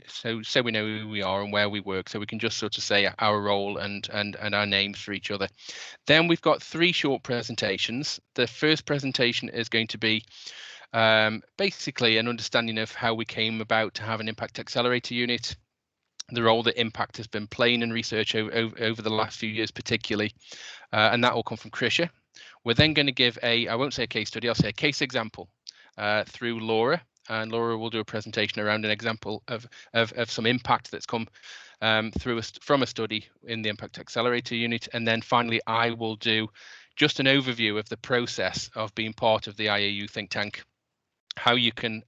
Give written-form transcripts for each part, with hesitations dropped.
so we know who we are and where we work, so we can just sort of say our role and our names for each other. Then we've got 3 short presentations. The first presentation is going to be basically an understanding of how we came about to have an Impact Accelerator Unit, the role that Impact has been playing in research over the last few years particularly, and that will come from Krisha. We're then going to give I won't say a case study, I'll say a case example through Laura, and Laura will do a presentation around an example of some impact that's come from a study in the Impact Accelerator Unit. And then finally, I will do just an overview of the process of being part of the IAU Think Tank, how you can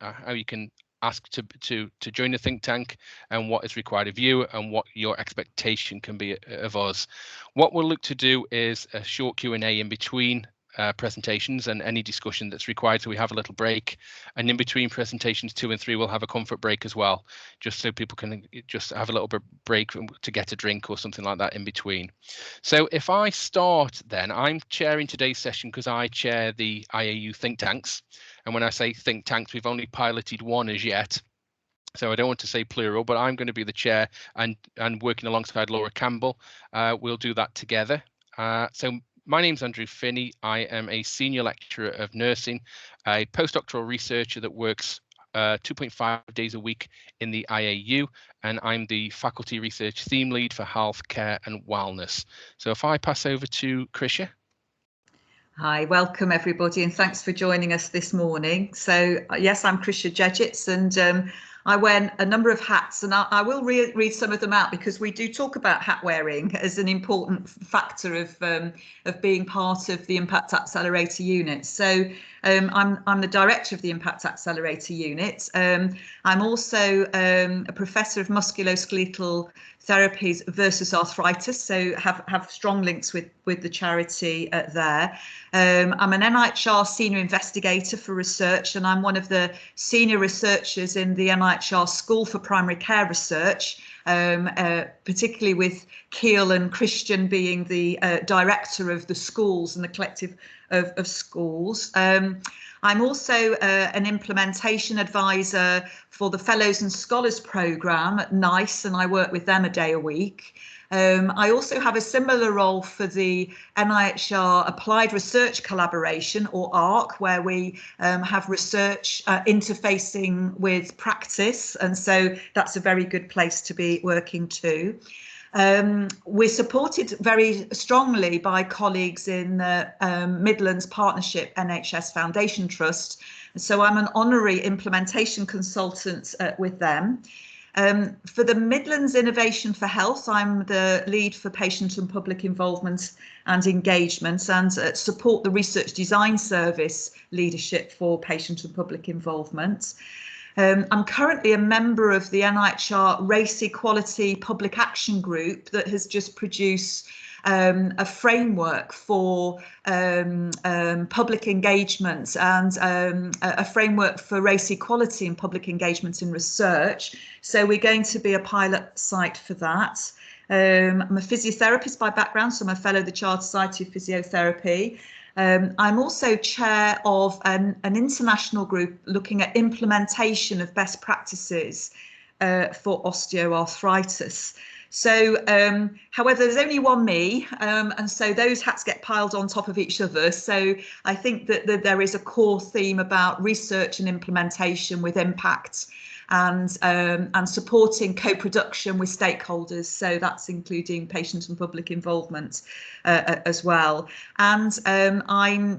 ask to join the think tank, and what is required of you, and what your expectation can be of us. What we'll look to do is a short Q&A in between presentations and any discussion that's required, so we have a little break, and in between presentations 2 and 3 we'll have a comfort break as well, just so people can just have a little bit break to get a drink or something like that in between. So if I start, then I'm chairing today's session because I chair the IAU Think Tanks, and when I say think tanks, we've only piloted one as yet, so I don't want to say plural, but I'm going to be the chair, and working alongside Laura Campbell, we'll do that together. So my name's Andrew Finney. I am a senior lecturer of nursing, a postdoctoral researcher that works 2.5 days a week in the IAU, and I'm the faculty research theme lead for health, care and wellness. So if I pass over to Krisha. Hi, welcome everybody, and thanks for joining us this morning. So yes, I'm Krisha Jedgits, and I wear a number of hats, and I will read some of them out because we do talk about hat wearing as an important factor of being part of the Impact Accelerator Unit. So I'm the director of the Impact Accelerator Unit. I'm also a professor of musculoskeletal therapies versus arthritis, so have strong links with the charity there. I'm an NIHR senior investigator for research, and I'm one of the senior researchers in the NIHR School for Primary Care Research, particularly with Keele and Christian being the director of the schools and the collective of schools. I'm also an implementation advisor for the Fellows and Scholars programme at NICE, and I work with them a day a week. I also have a similar role for the NIHR Applied Research Collaboration, or ARC, where we have research interfacing with practice, and so that's a very good place to be working too. We're supported very strongly by colleagues in the Midlands Partnership NHS Foundation Trust, so I'm an honorary implementation consultant with them. For the Midlands Innovation for Health, I'm the lead for patient and public involvement and engagement, and support the research design service leadership for patient and public involvement. I'm currently a member of the NIHR Race Equality Public Action Group that has just produced a framework for public engagement, and a framework for race equality and public engagement in research. So we're going to be a pilot site for that. I'm a physiotherapist by background, so I'm a fellow of the Chartered Society of Physiotherapy. I'm also chair of an international group looking at implementation of best practices for osteoarthritis. So, however, there's only one me, and so those hats get piled on top of each other. So I think that there is a core theme about research and implementation with impact, and supporting co-production with stakeholders. So that's including patient and public involvement as well. And I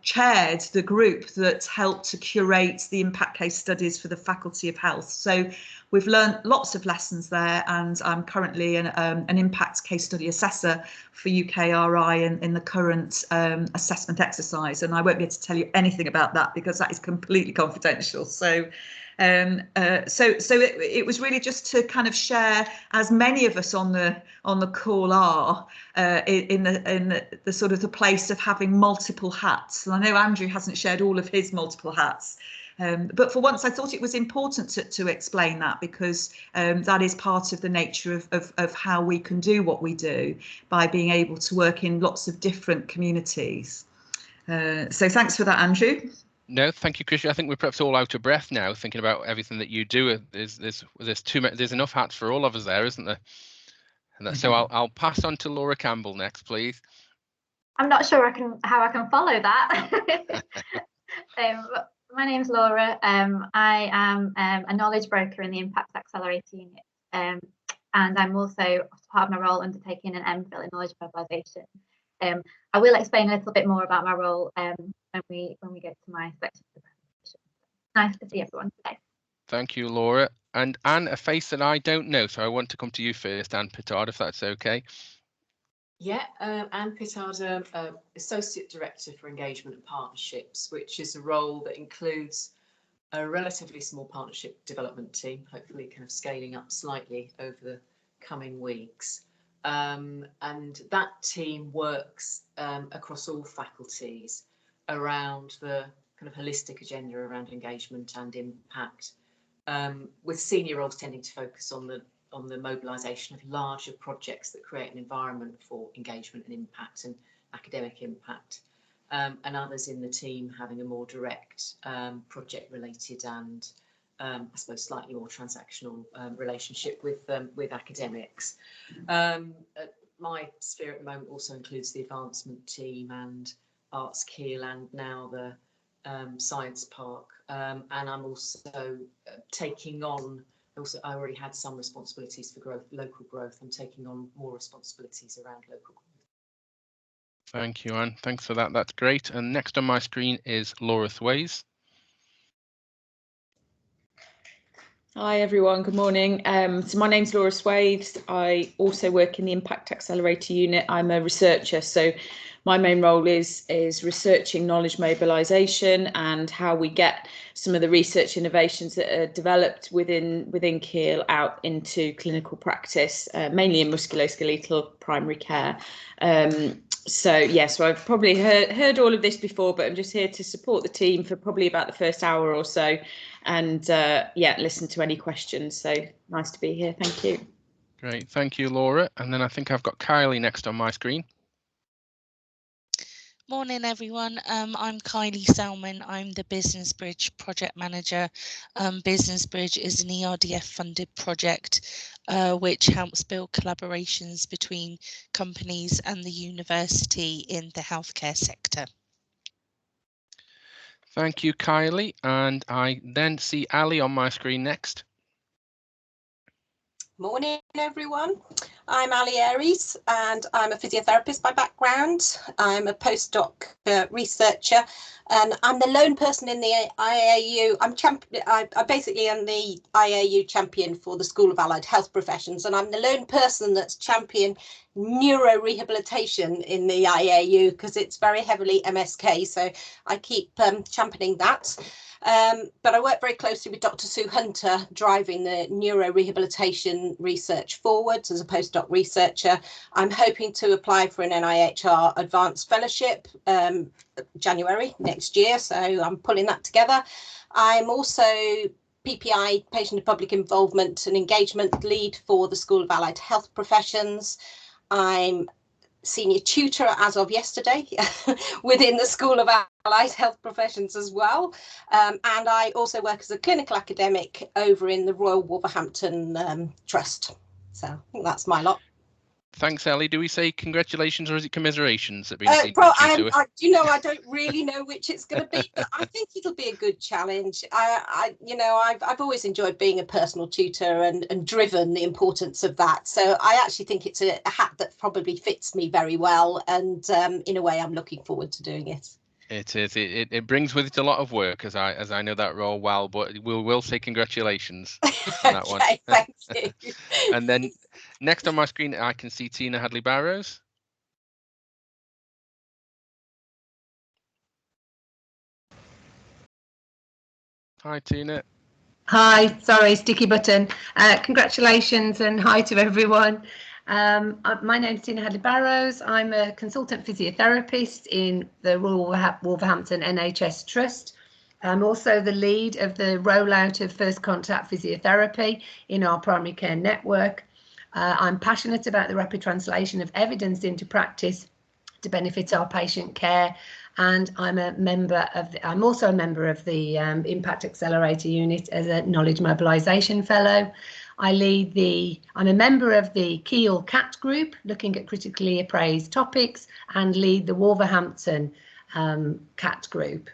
chaired the group that helped to curate the impact case studies for the Faculty of Health. So we've learned lots of lessons there, and I'm currently an impact case study assessor for UKRI in the current assessment exercise. And I won't be able to tell you anything about that because that is completely confidential. So it was really just to kind of share, as many of us on the call are, in the sort of the place of having multiple hats. And I know Andrew hasn't shared all of his multiple hats. But for once, I thought it was important to explain that, because that is part of the nature of how we can do what we do, by being able to work in lots of different communities. So thanks for that, Andrew. No, thank you, Christian. I think we're perhaps all out of breath now, thinking about everything that you do. There's enough hats for all of us there, isn't there? And so I'll pass on to Laura Campbell next, please. I'm not sure how I can follow that. My name's Laura. I am a knowledge broker in the Impact Accelerator Unit, and I'm also, as part of my role, undertaking an MPhil in knowledge mobilisation. I will explain a little bit more about my role when we get to my section of the presentation. Nice to see everyone today. Thank you, Laura. And Anne, a face that I don't know, so I want to come to you first, Anne Pittard, if that's okay. Yeah, Anne Pittard, Associate Director for Engagement and Partnerships, which is a role that includes a relatively small partnership development team, hopefully kind of scaling up slightly over the coming weeks. And that team works across all faculties around the kind of holistic agenda around engagement and impact, with senior roles tending to focus on the mobilisation of larger projects that create an environment for engagement and impact and academic impact, and others in the team having a more direct project related and I suppose slightly more transactional relationship with academics. My sphere at the moment also includes the advancement team and Arts Keele and now the Science Park, and I'm also taking on, I already had some responsibilities for local growth. I'm taking on more responsibilities around local growth. Thank you, Anne. Thanks for that. That's great. And next on my screen is Laura Thways. Hi everyone, good morning. So my name's Laura Swathes. I also work in the Impact Accelerator Unit. I'm a researcher, so my main role is researching knowledge mobilisation and how we get some of the research innovations that are developed within Keele out into clinical practice, mainly in musculoskeletal primary care. So I've probably heard all of this before, but I'm just here to support the team for probably about the first hour or so, and listen to any questions. So nice to be here. Thank you. Great, thank you, Laura. And then I think I've got Kylie next on my screen. Morning everyone, I'm Kylie Selman. I'm the Business Bridge project manager. Business Bridge is an ERDF funded project which helps build collaborations between companies and the university in the healthcare sector. Thank you, Kylie. And I then see Ali on my screen next. Morning everyone, I'm Ali Aries and I'm a physiotherapist by background. I'm a postdoc researcher and I'm the lone person in the IAU. I basically am the IAU champion for the School of Allied Health Professions, and I'm the lone person that's championed neurorehabilitation in the IAU because it's very heavily MSK, so I keep championing that. But I work very closely with Dr. Sue Hunter, driving the neurorehabilitation research forwards as a postdoc researcher. I'm hoping to apply for an NIHR Advanced Fellowship January next year, so I'm pulling that together. I'm also PPI, Patient and Public Involvement and Engagement Lead for the School of Allied Health Professions. I'm senior tutor as of yesterday within the School of Allied Health Professions as well, and I also work as a clinical academic over in the Royal Wolverhampton Trust. So I think that's my lot. Thanks, Ellie. Do we say congratulations or is it commiserations? I don't really know which it's going to be, but I think it'll be a good challenge. I've always enjoyed being a personal tutor and driven the importance of that. So I actually think it's a hat that probably fits me very well, and in a way, I'm looking forward to doing it. It is. It brings with it a lot of work, as I know that role well. But we'll say congratulations on that one. Thank you. And then next on my screen, I can see Tina Hadley Barrows. Hi, Tina. Hi, sorry, sticky button. Congratulations and hi to everyone. My name is Tina Hadley Barrows. I'm a consultant physiotherapist in the Royal Wolverhampton NHS Trust. I'm also the lead of the rollout of first contact physiotherapy in our primary care network. I'm passionate about the rapid translation of evidence into practice to benefit our patient care and I'm also a member of the Impact Accelerator Unit as a Knowledge Mobilization Fellow. I'm a member of the Keele CAT group, looking at critically appraised topics, and lead the Wolverhampton CAT group.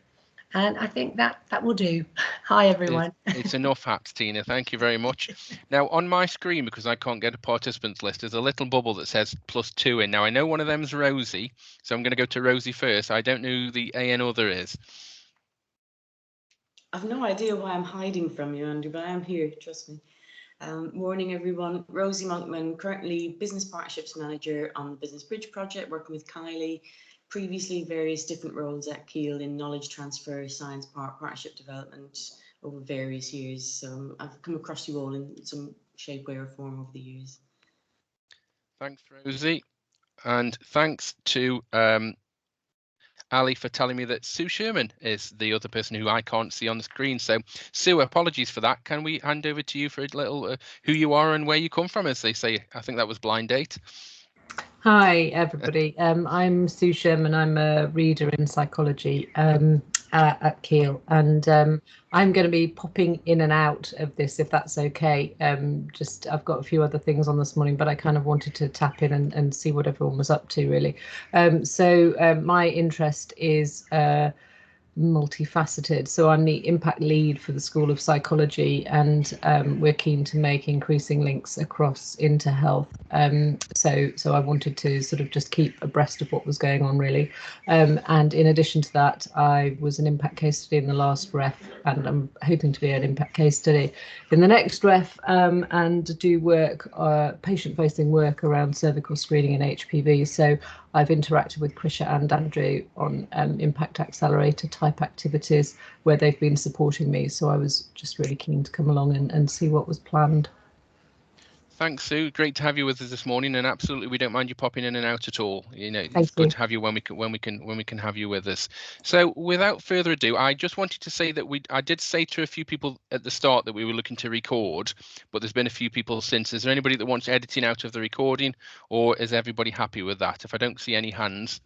And I think that will do. Hi, everyone. It's enough hats, Tina. Thank you very much. Now, on my screen, because I can't get a participants list, there's a little bubble that says +2 in. Now, I know one of them's Rosie, so I'm going to go to Rosie first. I don't know who the AN other is. I've no idea why I'm hiding from you, Andrew, but I am here, trust me. Morning, everyone. Rosie Monkman, currently Business Partnerships Manager on the Business Bridge project, working with Kylie. Previously, various different roles at Keele in knowledge transfer, science partnership development over various years. So I've come across you all in some shape, way or form over the years. Thanks, Rosie. And thanks to Ali for telling me that Sue Sherman is the other person who I can't see on the screen. So Sue, apologies for that. Can we hand over to you for a little who you are and where you come from, as they say? I think that was blind date. Hi, everybody. I'm Sue Sherman. I'm a reader in psychology at Keele, and I'm going to be popping in and out of this, if that's okay. I've got a few other things on this morning, but I kind of wanted to tap in and see what everyone was up to, really. My interest is multifaceted. So I'm the impact lead for the School of Psychology, and we're keen to make increasing links across into health. So I wanted to sort of just keep abreast of what was going on, really. And in addition to that, I was an impact case study in the last ref, and I'm hoping to be an impact case study in the next ref, and do work, patient-facing work around cervical screening and HPV. So I've interacted with Krisha and Andrew on Impact Accelerator type activities where they've been supporting me. So I was just really keen to come along and see what was planned. Thanks, Sue. Great to have you with us this morning, and absolutely, we don't mind you popping in and out at all. You know, it's good to have you when we can have you with us. So, without further ado, I just wanted to say that I did say to a few people at the start that we were looking to record, but there's been a few people since. Is there anybody that wants editing out of the recording, or is everybody happy with that? If I don't see any hands,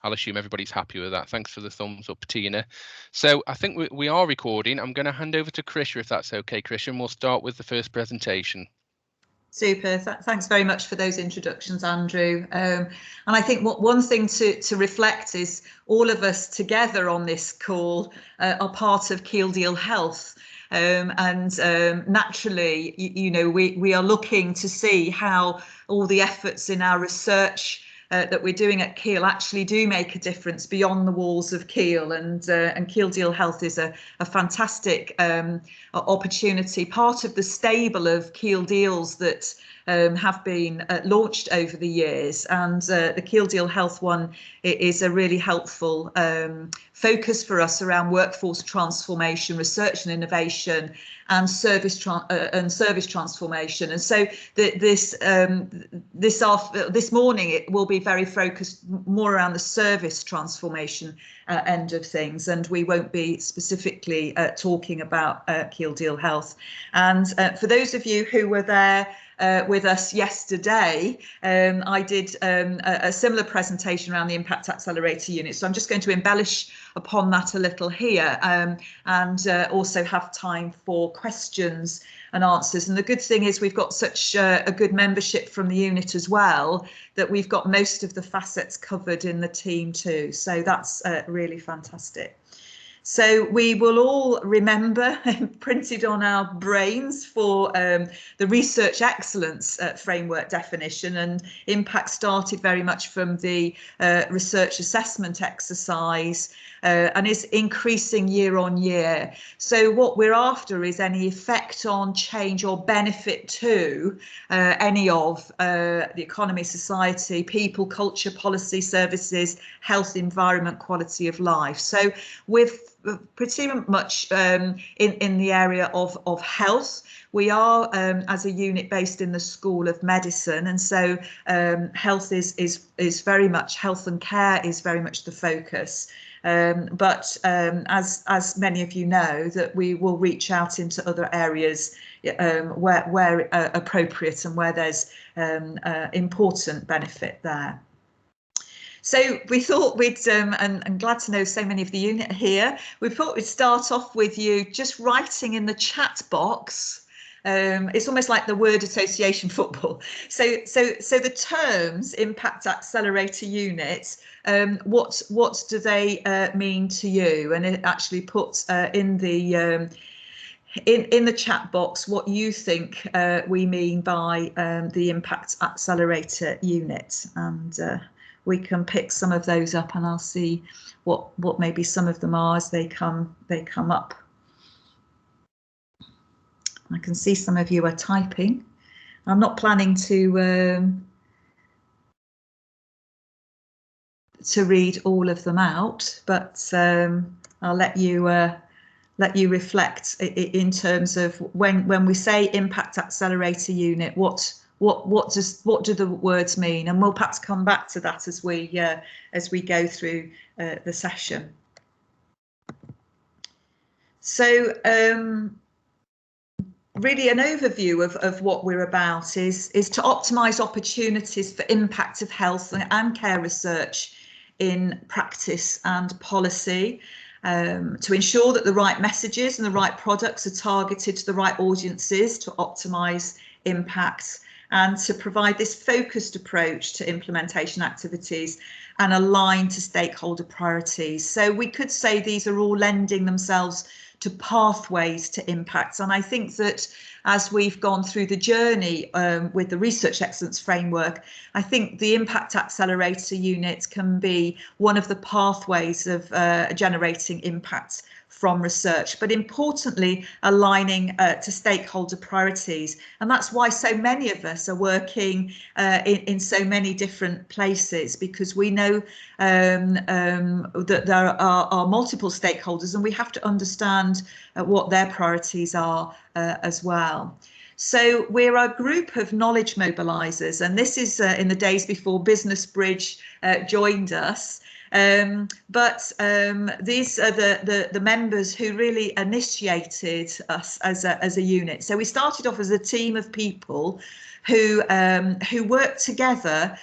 I'll assume everybody's happy with that. Thanks for the thumbs up, Tina. So I think we are recording. I'm going to hand over to Krisha, if that's okay, Krisha, and we'll start with the first presentation. Super. Thanks very much for those introductions, Andrew. And I think one thing to reflect is all of us together on this call are part of Keele Deal Health. Naturally, we are looking to see how all the efforts in our research that we're doing at Keele actually do make a difference beyond the walls of Keele, and Keele Deal Health is a fantastic opportunity, part of the stable of Keele Deals that have been launched over the years, and the Keele Deal Health one is a really helpful focus for us around workforce transformation, research and innovation, and service transformation. And so this morning it will be very focused more around the service transformation end of things, and we won't be specifically talking about Keele Deal Health. And for those of you who were there with us yesterday, I did a similar presentation around the Impact Accelerator Unit. So I'm just going to embellish upon that a little here, and also have time for questions and answers. And the good thing is we've got such a good membership from the unit as well, that we've got most of the facets covered in the team too. So that's really fantastic. So we will all remember, printed on our brains, for the research excellence framework definition, and impact started very much from the research assessment exercise and is increasing year on year. So what we're after is any effect on, change or benefit to any of the economy, society, people, culture, policy, services, health, environment, quality of life. So with pretty much in the area of health. We are, as a unit, based in the School of Medicine, and so health is very much, health and care is very much the focus. But as many of you know, that we will reach out into other areas where appropriate and where there's important benefit there. So we thought we'd, and glad to know so many of the unit here, we thought we'd start off with you just writing in the chat box. It's almost like the word association football. So the terms Impact Accelerator Unit, what do they mean to you? And it actually puts in the chat box what you think we mean by the Impact Accelerator Unit, and we can pick some of those up, and I'll see what maybe some of them are as they come up. I can see some of you are typing. I'm not planning to read all of them out, but I'll let you reflect in terms of when we say Impact Accelerator Unit, what do the words mean? And we'll perhaps come back to that as we go through the session. So really an overview of what we're about is to optimise opportunities for impact of health and care research in practice and policy, to ensure that the right messages and the right products are targeted to the right audiences to optimise impact, and to provide this focused approach to implementation activities and align to stakeholder priorities. So we could say these are all lending themselves to pathways to impact. And I think that as we've gone through the journey with the Research Excellence Framework, I think the Impact Accelerator Unit can be one of the pathways of generating impact from research, but importantly aligning to stakeholder priorities. And that's why so many of us are working in so many different places, because we know that there are multiple stakeholders, and we have to understand what their priorities are as well. So we're a group of knowledge mobilisers, and this is in the days before Business Bridge joined us. But these are the members who really initiated us as a unit. So we started off as a team of people who worked together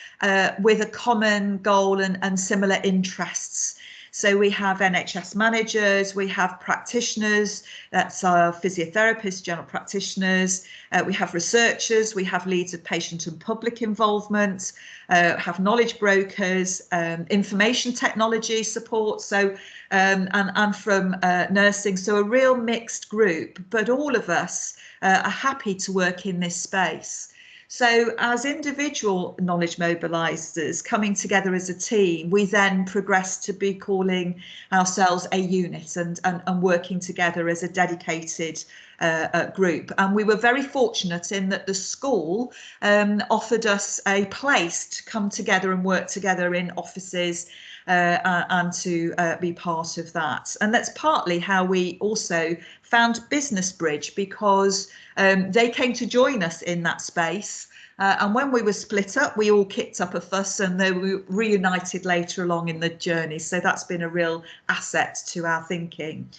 with a common goal and similar interests. So we have NHS managers, we have practitioners, that's our physiotherapists, general practitioners, we have researchers, we have leads of patient and public involvement, have knowledge brokers, information technology support, so and from nursing, so a real mixed group, but all of us are happy to work in this space. So as individual knowledge mobilisers coming together as a team, we then progressed to be calling ourselves a unit and working together as a dedicated group. And we were very fortunate in that the school offered us a place to come together and work together in offices and to be part of that. And that's partly how we also found Business Bridge, because they came to join us in that space. And when we were split up, we all kicked up a fuss, and they were reunited later along in the journey. So that's been a real asset to our thinking.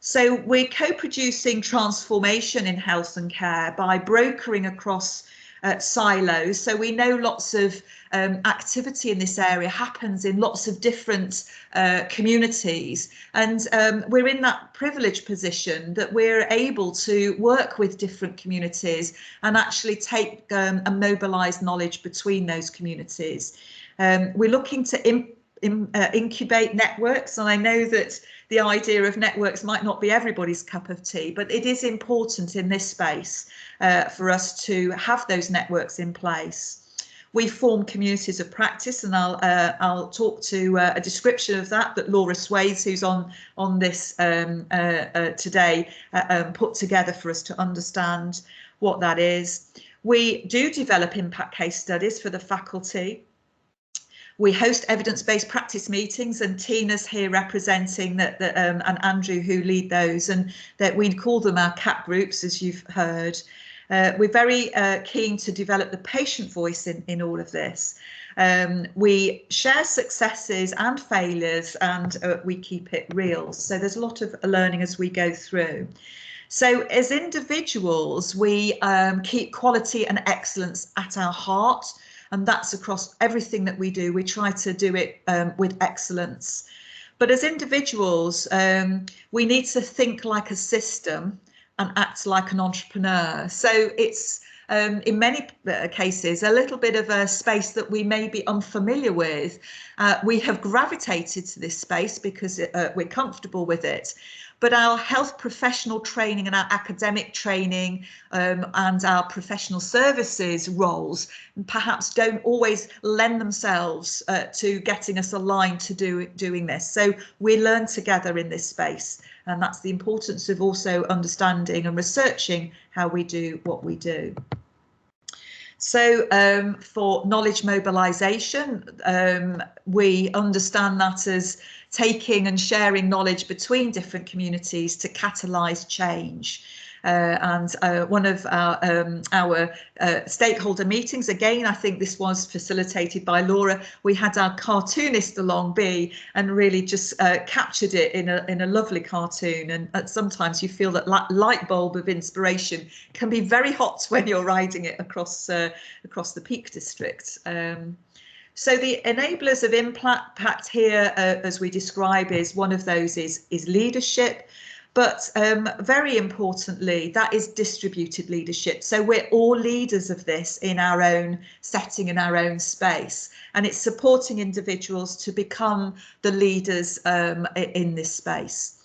So we're co-producing transformation in health and care by brokering across silos. So we know lots of activity in this area happens in lots of different communities, and we're in that privileged position that we're able to work with different communities and actually take and mobilise knowledge between those communities. We're looking to incubate networks, and I know that the idea of networks might not be everybody's cup of tea, but it is important in this space for us to have those networks in place. We form communities of practice, and I'll talk to a description of that Laura Swathes, who's on this today, put together for us to understand what that is. We do develop impact case studies for the faculty. We host evidence-based practice meetings, and Tina's here representing that, and Andrew who lead those, and that we call them our CAP groups, as you've heard. We're very keen to develop the patient voice in all of this. We share successes and failures, and we keep it real. So there's a lot of learning as we go through. So as individuals, we keep quality and excellence at our heart. and that's across everything that we do. We try to do it with excellence. But as individuals, we need to think like a system and act like an entrepreneur. So it's in many cases a little bit of a space that we may be unfamiliar with. We have gravitated to this space because we're comfortable with it. But our health professional training and our academic training and our professional services roles perhaps don't always lend themselves to getting us aligned to doing this. So we learn together in this space, and that's the importance of also understanding and researching how we do what we do. So for knowledge mobilisation, we understand that as taking and sharing knowledge between different communities to catalyse change. And one of our stakeholder meetings, again, I think this was facilitated by Laura, we had our cartoonist along, B, and really just captured it in a lovely cartoon. And sometimes you feel that light bulb of inspiration can be very hot when you're riding it across the Peak District. So the enablers of impact here, as we describe, is one of those is leadership. But very importantly, that is distributed leadership. So we're all leaders of this in our own setting, in our own space. And it's supporting individuals to become the leaders in this space.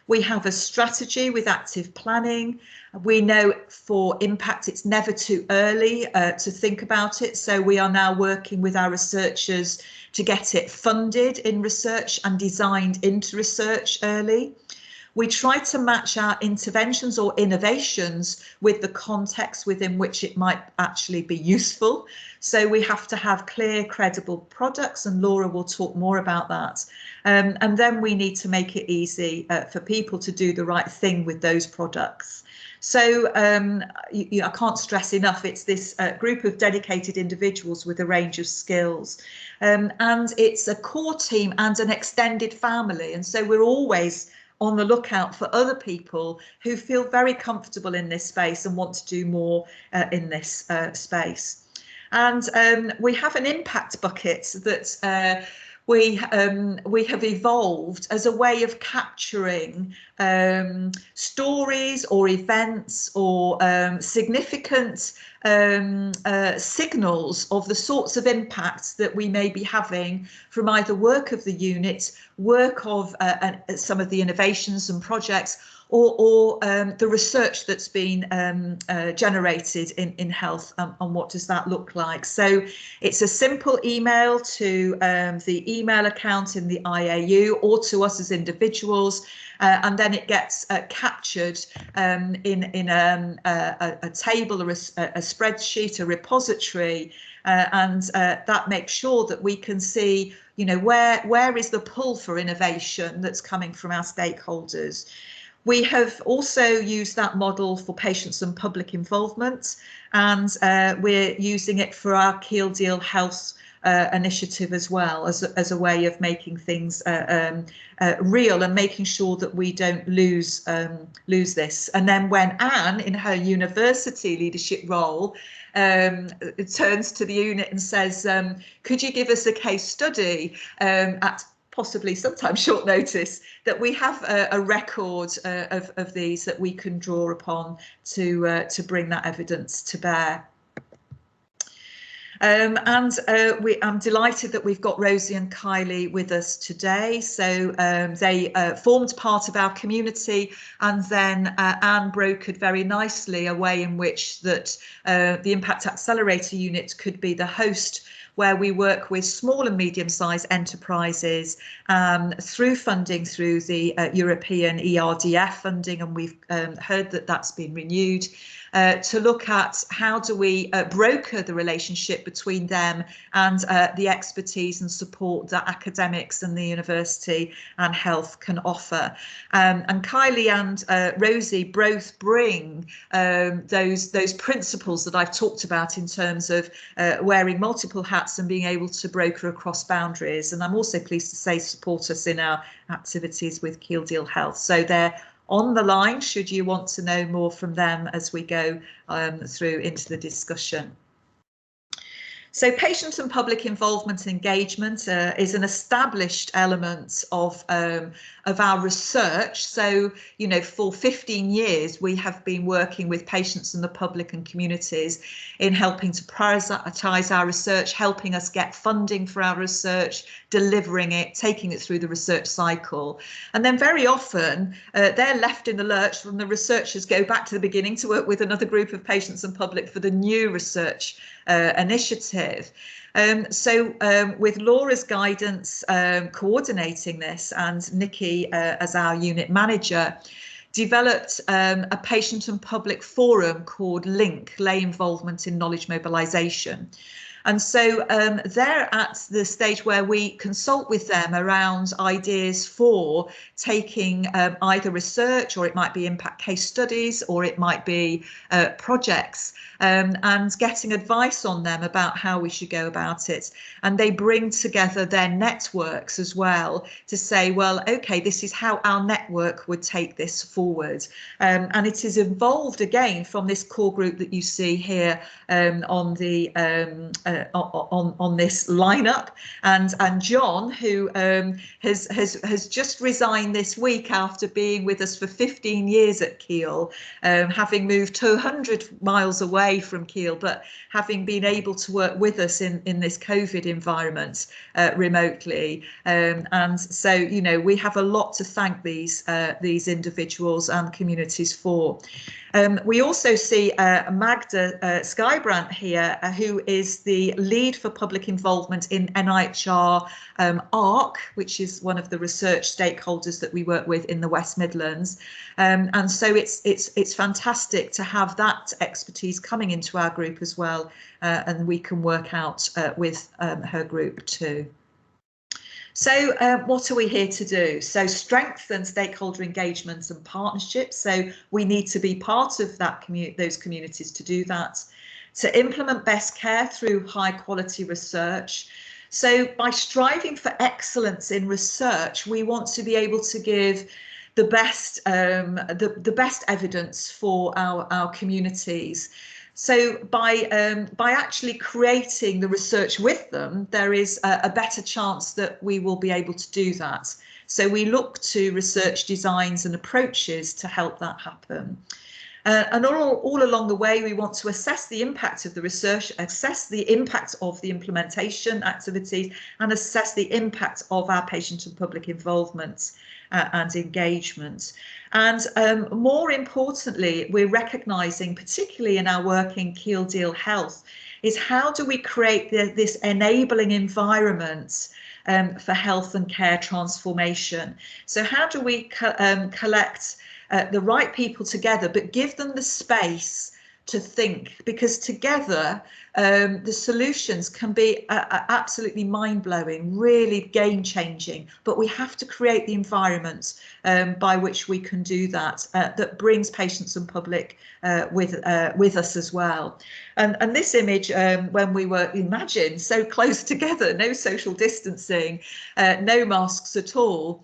We have a strategy with active planning. We know for impact, it's never too early to think about it. So we are now working with our researchers to get it funded in research and designed into research early. We try to match our interventions or innovations with the context within which it might actually be useful. So we have to have clear, credible products, and Laura will talk more about that. And then we need to make it easy for people to do the right thing with those products. So I can't stress enough, it's this group of dedicated individuals with a range of skills. And it's a core team and an extended family. And so we're always on the lookout for other people who feel very comfortable in this space and want to do more in this space. And we have an impact bucket that we have evolved as a way of capturing stories or events or significant signals of the sorts of impacts that we may be having from either work of the unit, work of some of the innovations and projects, or the research that's been generated in health, and what does that look like. So it's a simple email to the email account in the IAU or to us as individuals, and then it gets captured in a table or a spreadsheet, a repository, and that makes sure that we can see, you know, where is the pull for innovation that's coming from our stakeholders. We have also used that model for patients and public involvement, and we're using it for our Keele Deal Health initiative as well, as a way of making things real and making sure that we don't lose this. And then when Anne, in her university leadership role, turns to the unit and says, could you give us a case study at possibly sometimes short notice, that we have a record of these that we can draw upon to bring that evidence to bear. I'm delighted that we've got Rosie and Kylie with us today. So they formed part of our community, and then Anne brokered very nicely a way in which that the Impact Accelerator Unit could be the host, where we work with small and medium-sized enterprises through funding through the European ERDF funding, and we've heard that that's been renewed, to look at how do we broker the relationship between them and the expertise and support that academics and the university and health can offer. And Kylie and Rosie both bring those principles that I've talked about in terms of wearing multiple hats and being able to broker across boundaries. And I'm also pleased to say support us in our activities with Keele Deal Health. So they're on the line should you want to know more from them as we go through into the discussion. So patient and public involvement and engagement is an established element of our research. So, you know, for 15 years, we have been working with patients and the public and communities in helping to prioritise our research, helping us get funding for our research, delivering it, taking it through the research cycle. And then very often they're left in the lurch when the researchers go back to the beginning to work with another group of patients and public for the new research initiative. With Laura's guidance coordinating this, and Nikki as our unit manager, developed a patient and public forum called LINK, Lay Involvement in Knowledge Mobilization. And so they're at the stage where we consult with them around ideas for taking either research, or it might be impact case studies, or it might be projects, and getting advice on them about how we should go about it. And they bring together their networks as well to say, well, OK, this is how our network would take this forward. And it is evolved again from this core group that you see here on the on this lineup, and John, who has just resigned this week after being with us for 15 years at Keele, having moved 200 miles away from Keele, but having been able to work with us in this COVID environment remotely. And so, you know, we have a lot to thank these individuals and communities for. We also see Magda Skybrandt here, who is the lead for public involvement in NIHR ARC, which is one of the research stakeholders that we work with in the West Midlands. And so it's fantastic to have that expertise coming into our group as well, and we can work out with her group too. So what are we here to do? So strengthen stakeholder engagements and partnerships. So we need to be part of that those communities to do that. To implement best care through high quality research. So by striving for excellence in research, we want to be able to give the best evidence for our communities. So by actually creating the research with them, there is a better chance that we will be able to do that. So we look to research designs and approaches to help that happen. And all along the way, we want to assess the impact of the research, assess the impact of the implementation activities, and assess the impact of our patient and public involvement and engagement. And more importantly, we're recognising, particularly in our work in Keele Deal Health, is how do we create this enabling environment for health and care transformation? So how do we collect the right people together, but give them the space to think, because together the solutions can be absolutely mind-blowing, really game-changing, but we have to create the environment by which we can do that, that brings patients and public with us as well. And this image, when we were, imagine, so close together, no social distancing, no masks at all,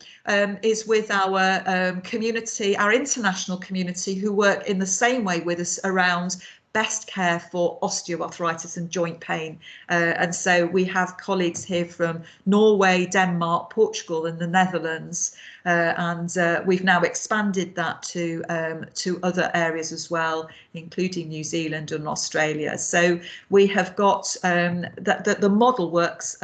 is with our community, our international community, who work in the same way with us around best care for osteoarthritis and joint pain. And so we have colleagues here from Norway, Denmark, Portugal and the Netherlands, and we've now expanded that to other areas as well, including New Zealand and Australia. So we have got that the model works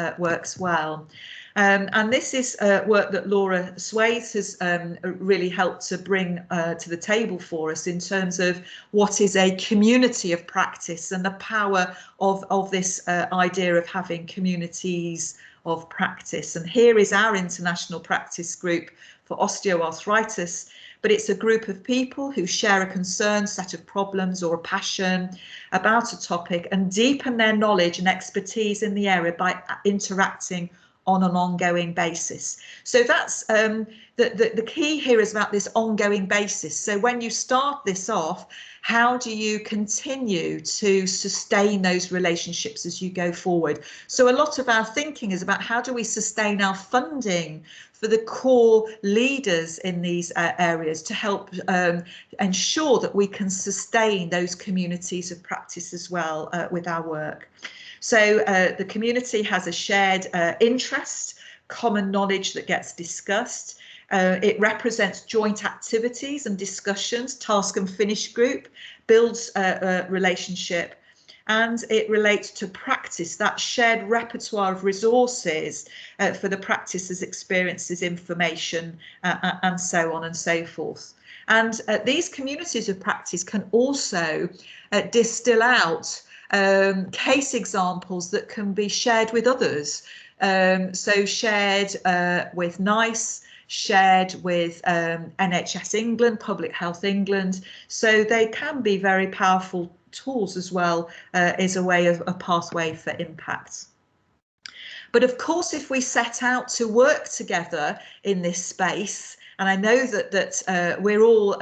well. And this is work that Laura Swathes has really helped to bring to the table for us in terms of what is a community of practice and the power of this idea of having communities of practice. And here is our international practice group for osteoarthritis, but it's a group of people who share a concern, set of problems or a passion about a topic and deepen their knowledge and expertise in the area by interacting on an ongoing basis. So that's the key here is about this ongoing basis. So when you start this off, how do you continue to sustain those relationships as you go forward? So a lot of our thinking is about how do we sustain our funding for the core leaders in these areas to help ensure that we can sustain those communities of practice as well with our work. So the community has a shared interest, common knowledge that gets discussed. It represents joint activities and discussions, task and finish group, builds a relationship, and it relates to practice, that shared repertoire of resources for the practices, experiences, information, and so on and so forth. And these communities of practice can also distill out case examples that can be shared with others. So shared with NICE, shared with NHS England, Public Health England. So they can be very powerful tools as well, as a way of a pathway for impact. But of course, if we set out to work together in this space, and I know that we're all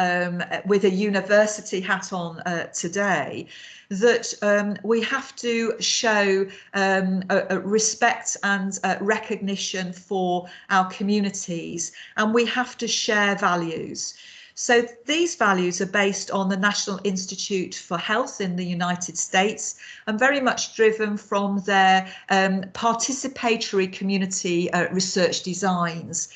with a university hat on today, that we have to show a respect and recognition for our communities, and we have to share values. So these values are based on the National Institute for Health in the United States and very much driven from their participatory community research designs.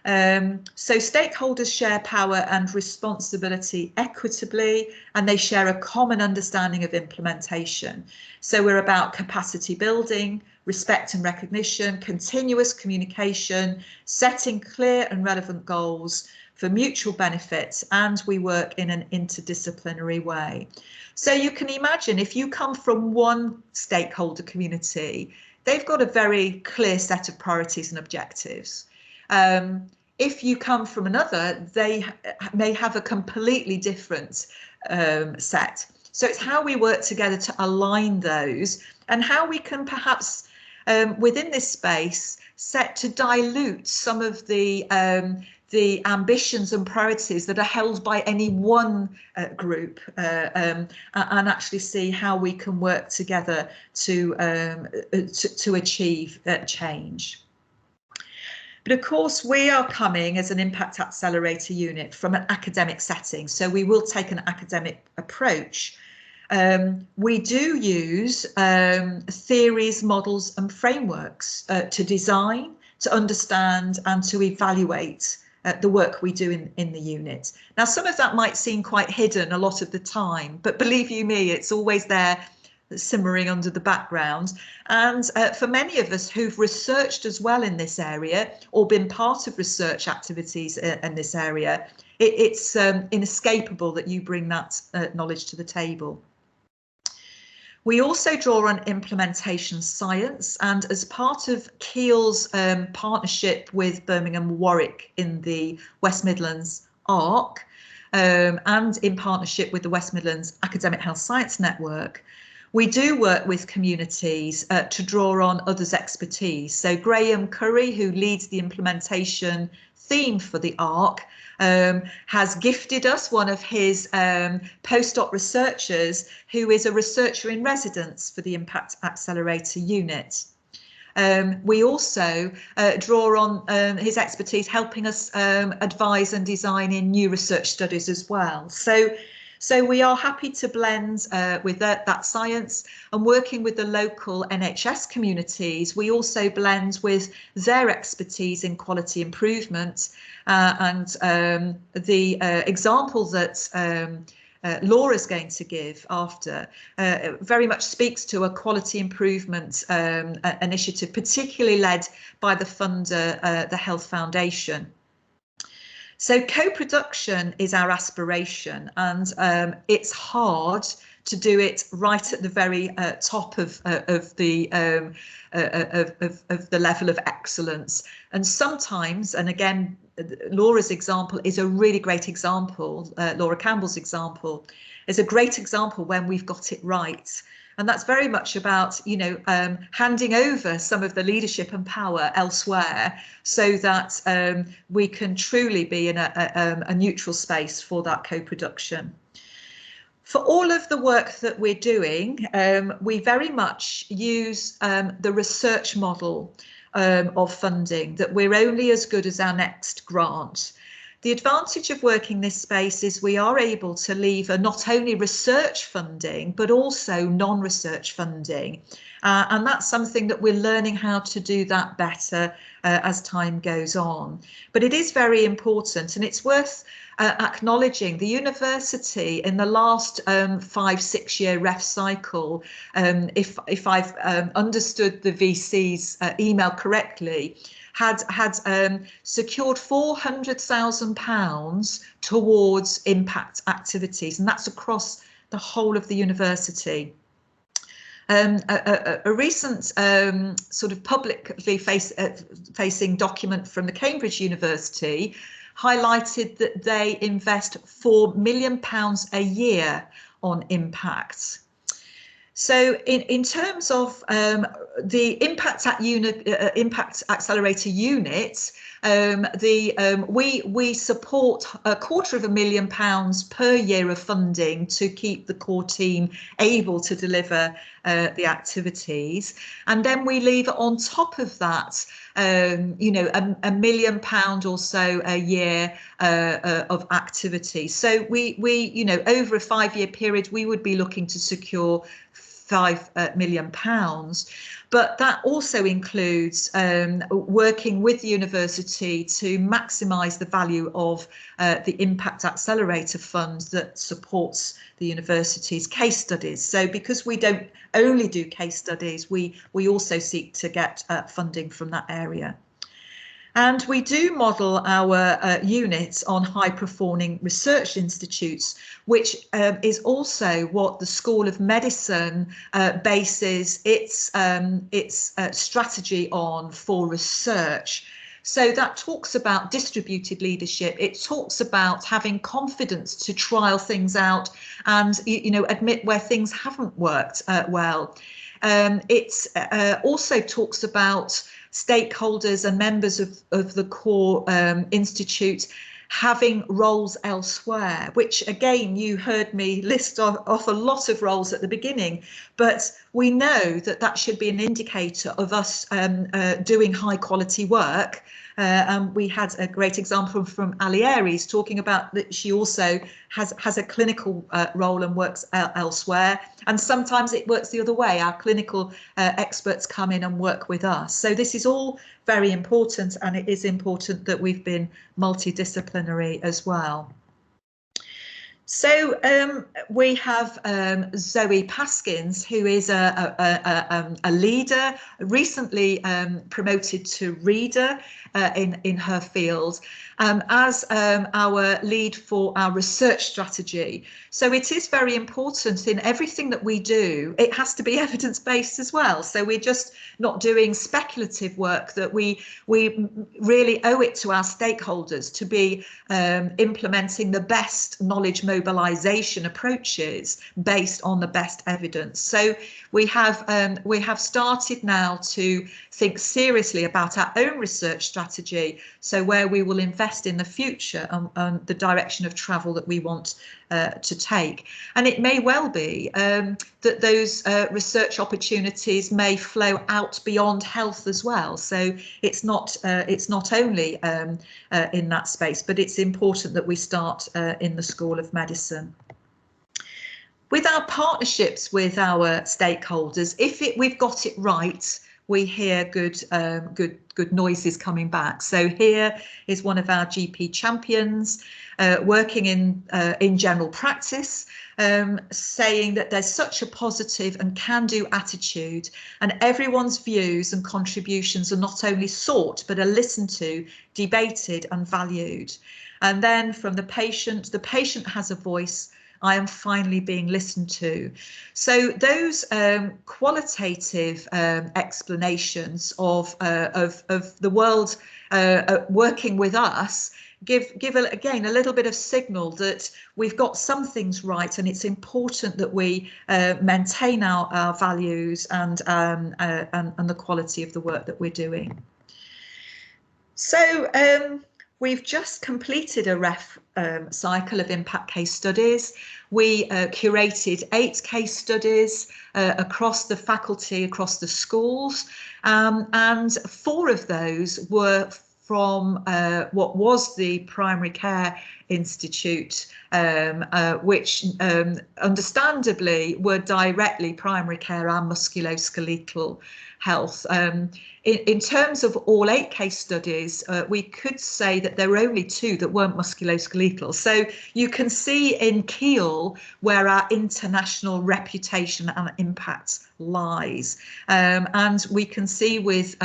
So stakeholders share power and responsibility equitably, and they share a common understanding of implementation. So we're about capacity building, respect and recognition, continuous communication, setting clear and relevant goals for mutual benefits, and we work in an interdisciplinary way. So you can imagine if you come from one stakeholder community, they've got a very clear set of priorities and objectives. If you come from another, they may have a completely different set. So it's how we work together to align those, and how we can perhaps within this space set to dilute some of the ambitions and priorities that are held by any one group, and actually see how we can work together to achieve change. But of course, we are coming as an Impact Accelerator Unit from an academic setting, so we will take an academic approach. We do use theories, models and frameworks to design, to understand and to evaluate the work we do in the unit. Now, some of that might seem quite hidden a lot of the time, but believe you me, it's always there simmering under the background. And for many of us who've researched as well in this area or been part of research activities in this area, it's inescapable that you bring that knowledge to the table. We also draw on implementation science, and as part of Keele's partnership with Birmingham Warwick in the West Midlands ARC, and in partnership with the West Midlands Academic Health Science Network, we do work with communities to draw on others' expertise. So Graham Curry, who leads the implementation theme for the ARC, has gifted us one of his postdoc researchers, who is a researcher in residence for the Impact Accelerator Unit. We also draw on his expertise helping us advise and design in new research studies as well. So we are happy to blend with that science, and working with the local NHS communities, we also blend with their expertise in quality improvement. And the example that Laura's going to give after very much speaks to a quality improvement initiative, particularly led by the funder, the Health Foundation. So co-production is our aspiration, and it's hard to do it right at the very top of the level of excellence. And sometimes, and again, Laura's example is a really great example. Laura Campbell's example is a great example when we've got it right. And that's very much about, you know, handing over some of the leadership and power elsewhere, so that we can truly be in a neutral space for that co-production. For all of the work that we're doing, we very much use the research model of funding, that we're only as good as our next grant. The advantage of working this space is we are able to lever not only research funding, but also non-research funding. And that's something that we're learning how to do that better as time goes on. But it is very important, and it's worth acknowledging the university in the last 5-6 year ref cycle, if I've understood the VC's email correctly, had secured £400,000 towards impact activities, and that's across the whole of the university. A recent sort of publicly facing document from the Cambridge University highlighted that they invest £4 million a year on impact. So in terms of the Impact Accelerator Unit, we support £250,000 per year of funding to keep the core team able to deliver the activities, and then we leave on top of that £1 million or so a year of activity. So we over a 5-year period we would be looking to secure £5 million. But that also includes working with the university to maximise the value of the Impact Accelerator Fund that supports the university's case studies. So because we don't only do case studies, we also seek to get funding from that area. And we do model our units on high-performing research institutes, which is also what the School of Medicine bases its strategy on for research. So that talks about distributed leadership. It talks about having confidence to trial things out and admit where things haven't worked well. It also talks about stakeholders and members of the core institute having roles elsewhere, which again, you heard me list off a lot of roles at the beginning, but we know that should be an indicator of us doing high quality work. And we had a great example from Ali Aries talking about that she also has a clinical role and works elsewhere. And sometimes it works the other way. Our clinical experts come in and work with us. So this is all very important, and it is important that we've been multidisciplinary as well. So we have Zoe Paskins, who is a leader, recently promoted to reader in her field, as our lead for our research strategy. So it is very important in everything that we do, it has to be evidence-based as well. So we're just not doing speculative work, that we really owe it to our stakeholders to be implementing the best knowledge mobilization approaches based on the best evidence. So we have started now to think seriously about our own research strategy, so where we will invest in the future and the direction of travel that we want to take. And it may well be that those research opportunities may flow out beyond health as well. So it's not only in that space, but it's important that we start in the School of Medicine. With our partnerships with our stakeholders, if we've got it right, we hear good noises coming back. So here is one of our GP champions working in general practice, saying that there's such a positive and can-do attitude, and everyone's views and contributions are not only sought but are listened to, debated and valued. And then from the patient has a voice. I am finally being listened to. So those qualitative explanations of the world working with us give again a little bit of signal that we've got some things right, and it's important that we maintain our values and the quality of the work that we're doing. So we've just completed a ref cycle of impact case studies. We curated 8 case studies across the faculty, across the schools, and 4 of those were from what was the Primary Care Institute, which understandably were directly primary care and musculoskeletal health. In terms of all 8 case studies, we could say that there were only 2 that weren't musculoskeletal. So you can see in Keele where our international reputation and impact lies, and we can see with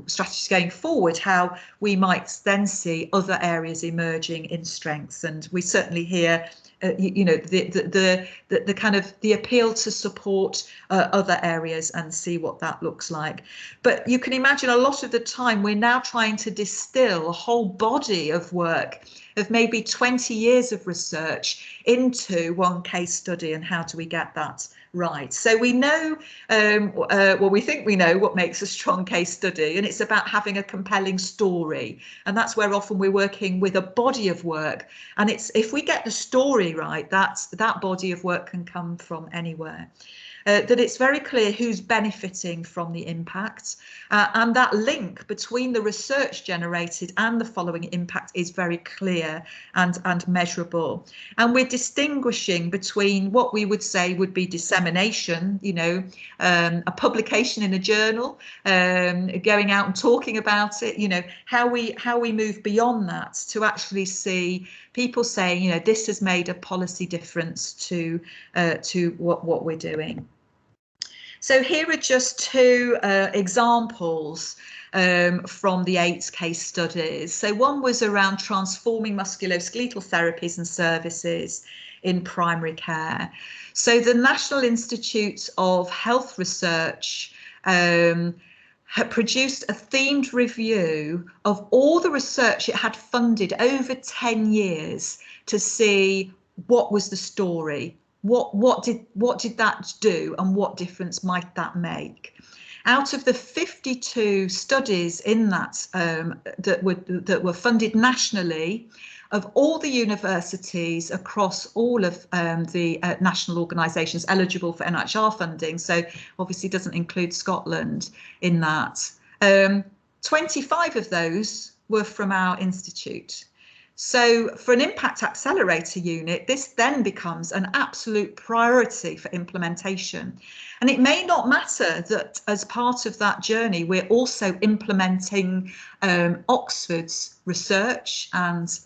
strategies going forward how we might then see other areas emerging in strengths. And we certainly hear the kind of the appeal to support other areas and see what that looks like. But you can imagine a lot of the time we're now trying to distill a whole body of work of maybe 20 years of research into one case study, and how do we get that right? So we know, well, we think we know what makes a strong case study, and it's about having a compelling story. And that's where often we're working with a body of work. And it's if we get the story right, that body of work can come from anywhere. That it's very clear who's benefiting from the impact, and that link between the research generated and the following impact is very clear and measurable. And we're distinguishing between what we would say would be dissemination, a publication in a journal, going out and talking about it, how we move beyond that to actually see people saying, this has made a policy difference to what we're doing. So here are just 2 examples from the 8 case studies. So one was around transforming musculoskeletal therapies and services in primary care. So the National Institute of Health Research had produced a themed review of all the research it had funded over 10 years to see what was the story. What did that do, and what difference might that make? Out of the 52 studies in that that were funded nationally, of all the universities across all of the national organisations eligible for NHR funding, so obviously doesn't include Scotland in that, 25 of those were from our institute. So for an Impact Accelerator Unit, this then becomes an absolute priority for implementation. And it may not matter that as part of that journey, we're also implementing Oxford's research and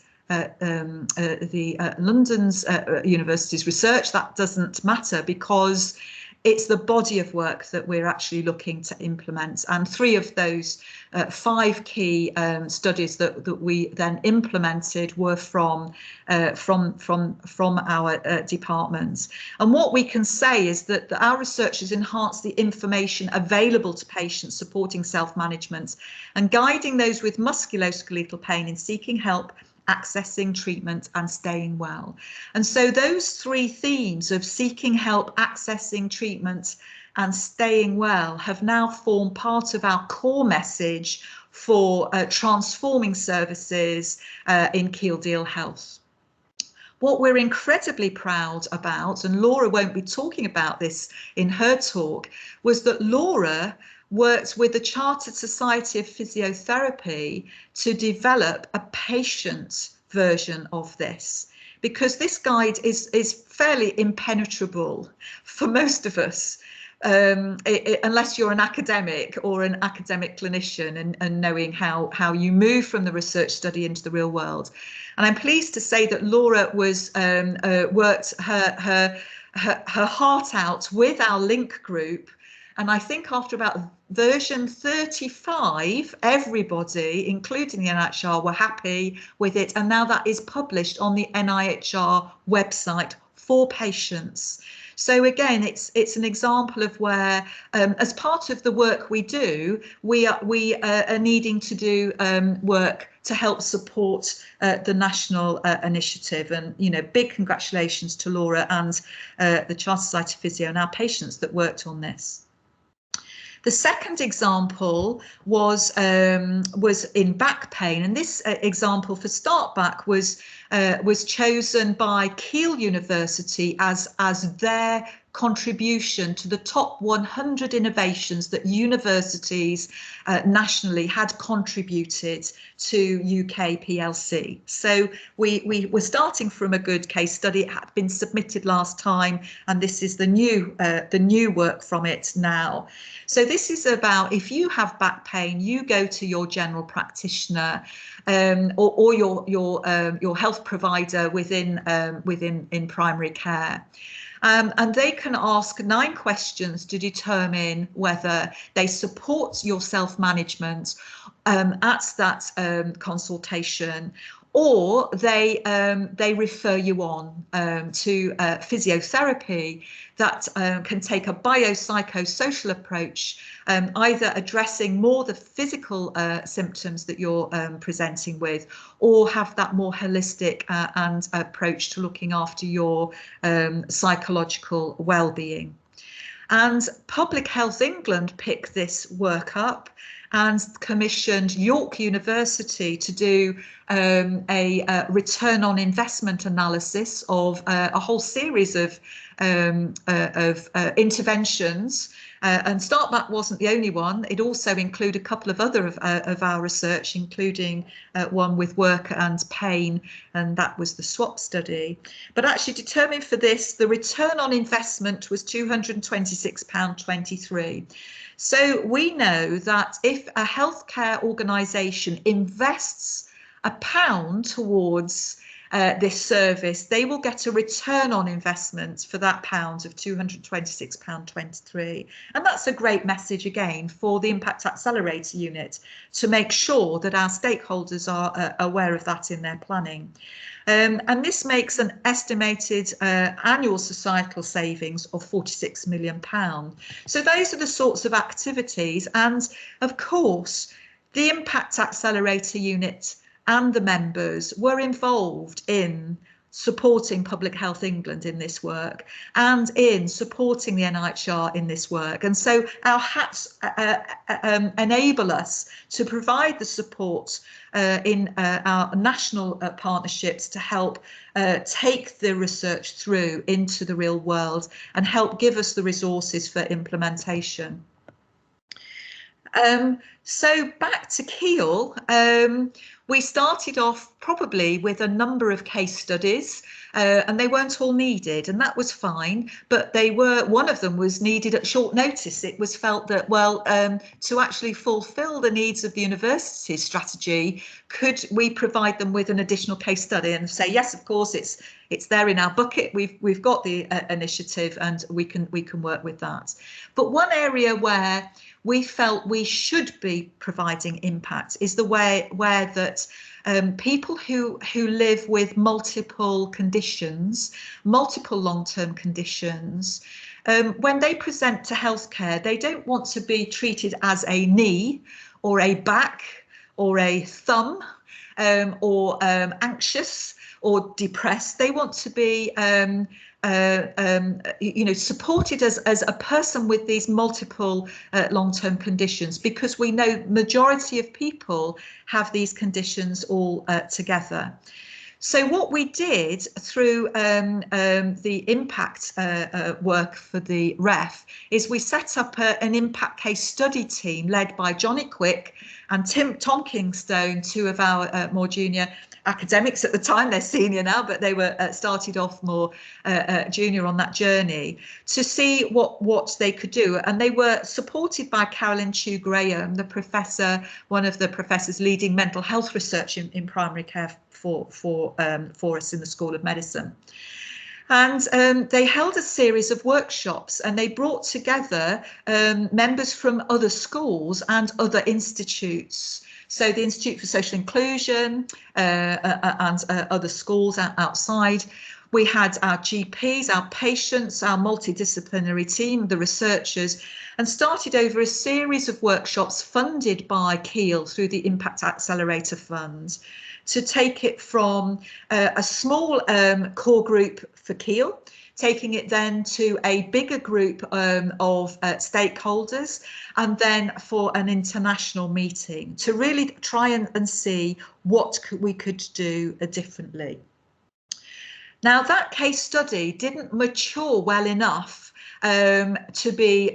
London's university's research. That doesn't matter, because it's the body of work that we're actually looking to implement. And 3 of those 5 key studies that we then implemented were from our departments. And what we can say is that our research has enhanced the information available to patients supporting self-management and guiding those with musculoskeletal pain in seeking help, accessing treatment and staying well. And so those 3 themes of seeking help, accessing treatment and staying well have now formed part of our core message for transforming services in Keele Deal Health. What we're incredibly proud about, and Laura won't be talking about this in her talk, was that Laura worked with the Chartered Society of Physiotherapy to develop a patient version of this, because this guide is fairly impenetrable for most of us, unless you're an academic or an academic clinician and knowing how you move from the research study into the real world. And I'm pleased to say that Laura was worked her heart out with our link group. And I think after about version 35, everybody, including the NHR, were happy with it. And now that is published on the NIHR website for patients. So again, it's an example of where, as part of the work we do, we are needing to do work to help support the national initiative. And, big congratulations to Laura and the Chartered Society of Physio and our patients that worked on this. The second example was in back pain, and this example for Start Back was chosen by Keele University as their contribution to the top 100 innovations that universities nationally had contributed to UK PLC. So we were starting from a good case study. It had been submitted last time, and this is the new work from it now. So this is about, if you have back pain, you go to your general practitioner or your health provider within primary care. And they can ask 9 questions to determine whether they support your self-management at that consultation, or they refer you on to physiotherapy that can take a biopsychosocial approach, either addressing more the physical symptoms that you're presenting with, or have that more holistic and approach to looking after your psychological well-being. And Public Health England picked this work up and commissioned York University to do a return on investment analysis of a whole series of interventions. And StartBack wasn't the only one. It also included a couple of other of our research, including one with work and pain, and that was the SWAP study. But actually determined for this, the return on investment was £226.23. So we know that if a healthcare organisation invests £1 towards this service, they will get a return on investment for that pound of £226.23. And that's a great message again for the Impact Accelerator Unit, to make sure that our stakeholders are aware of that in their planning. And this makes an estimated annual societal savings of £46 million. So those are the sorts of activities. And of course, the Impact Accelerator Unit and the members were involved in supporting Public Health England in this work and in supporting the NIHR in this work. And so our hats enable us to provide the support in our national partnerships to help take the research through into the real world and help give us the resources for implementation. So back to Keele, we started off probably with a number of case studies, and they weren't all needed, and that was fine, but they were, one of them was needed at short notice. It was felt that, well, to actually fulfill the needs of the university strategy, could we provide them with an additional case study and say, yes, of course, it's there in our bucket. We've got the initiative, and we can work with that. But one area where we felt we should be providing impact is the way where that people who live with multiple conditions, multiple long-term conditions, when they present to healthcare, they don't want to be treated as a knee or a back or a thumb or anxious or depressed. They want to be supported as a person with these multiple long-term conditions, because we know majority of people have these conditions all together. So what we did through the impact work for the REF is we set up an impact case study team led by Johnny Quick and Tom Kingstone, 2 of our more junior academics at the time. They're senior now, but they were started off more junior on that journey to see what they could do. And they were supported by Carolyn Chew Graham, the professor, one of the professors leading mental health research in primary care for us in the School of Medicine. And they held a series of workshops, and they brought together members from other schools and other institutes. So the Institute for Social Inclusion and other schools outside. We had our GPs, our patients, our multidisciplinary team, the researchers, and started over a series of workshops funded by Keele through the Impact Accelerator Fund, to take it from a small core group for Keele, taking it then to a bigger group of stakeholders, and then for an international meeting to really try and see what we could do differently. Now, that case study didn't mature well enough to be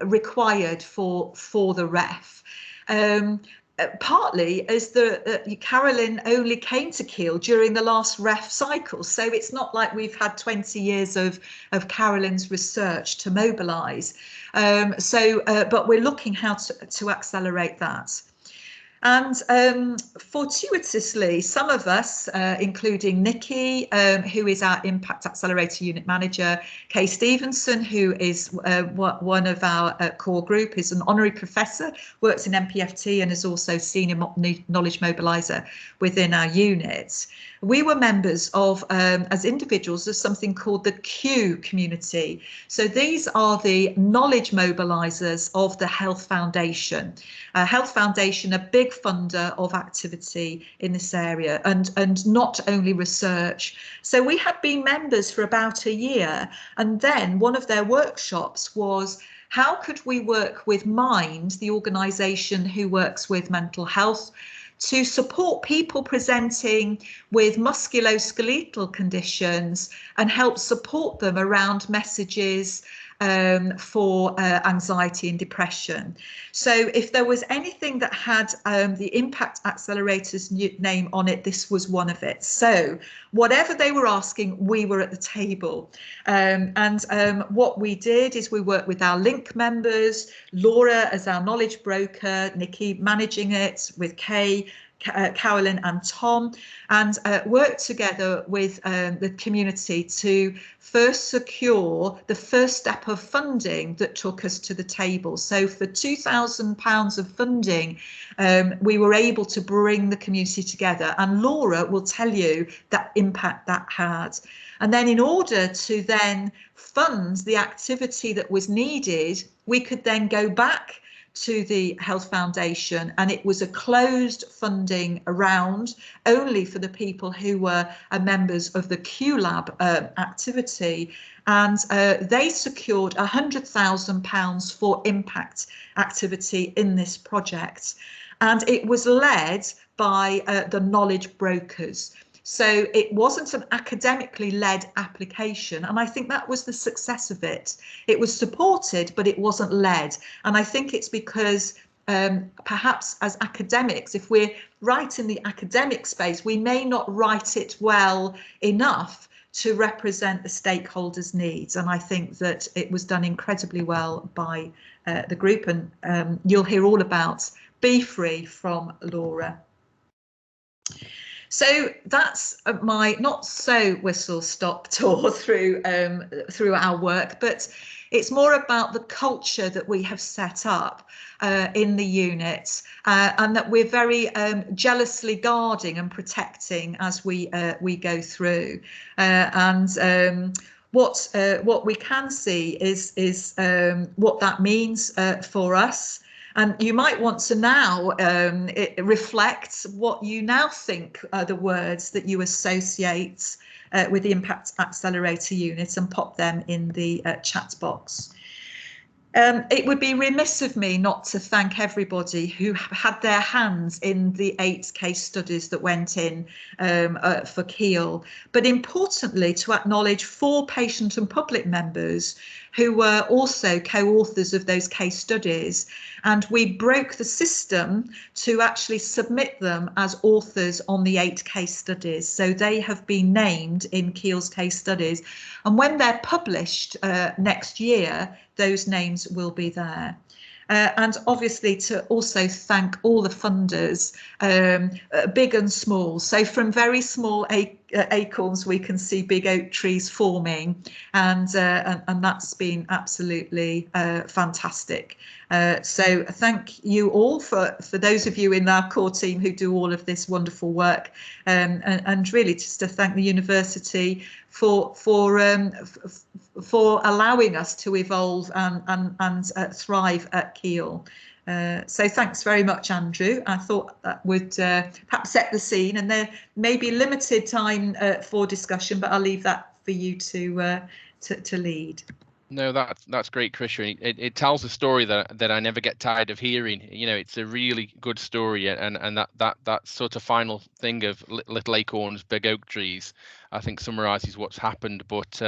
required for the ref. Partly as Carolyn only came to Keele during the last ref cycle, so it's not like we've had 20 years of Carolyn's research to mobilise. But we're looking how to accelerate that. And fortuitously, some of us, including Nikki, who is our Impact Accelerator Unit Manager, Kay Stevenson, who is one of our core group, is an honorary professor, works in MPFT and is also senior knowledge mobiliser within our unit. We were members of, as individuals, of something called the Q community. So these are the knowledge mobilisers of the Health Foundation. Health Foundation, a big funder of activity in this area, and not only research. So we had been members for about a year, and then one of their workshops was, how could we work with Mind, the organisation who works with mental health, to support people presenting with musculoskeletal conditions and help support them around messages for anxiety and depression. So if there was anything that had the Impact Accelerator's name on it, this was one of it. So whatever they were asking, we were at the table. What we did is we worked with our link members, Laura as our knowledge broker, Nikki managing it with Kay, Carolyn and Tom, and worked together with the community to first secure the first step of funding that took us to the table. So for £2,000 of funding, we were able to bring the community together, and Laura will tell you that impact that had. And then in order to then fund the activity that was needed, we could then go back to the Health Foundation, and it was a closed funding round only for the people who were members of the Q Lab activity, and they secured £100,000 for impact activity in this project, and it was led by the knowledge brokers. So it wasn't an academically led application, and I think that was the success of it. It was supported, but it wasn't led, and I think it's because perhaps as academics, if we're right in the academic space, we may not write it well enough to represent the stakeholders' needs, and I think that it was done incredibly well by the group, and you'll hear all about Be Free from Laura. So that's my not so whistle-stop tour through our work, but it's more about the culture that we have set up in the unit, and that we're very jealously guarding and protecting as we go through. What we can see is what that means for us. And you might want to now reflect what you now think are the words that you associate with the Impact Accelerator Unit, and pop them in the chat box. It would be remiss of me not to thank everybody who had their hands in the 8 case studies that went in for Keele, but importantly to acknowledge 4 patient and public members who were also co-authors of those case studies, and we broke the system to actually submit them as authors on the 8 case studies. So they have been named in Keele's case studies, and when they're published next year, those names will be there. And obviously to also thank all the funders, big and small. So from very small acorns, we can see big oak trees forming, and that's been absolutely fantastic. So thank you all for those of you in our core team who do all of this wonderful work, and really just to thank the university for allowing us to evolve and thrive at Keele. So thanks very much, Andrew. I thought that would perhaps set the scene, and there may be limited time for discussion, but I'll leave that for you to lead. No, that's great, Krisha. It tells a story that I never get tired of hearing. You know, it's a really good story, and that sort of final thing of little acorns, big oak trees, I think summarises what's happened. But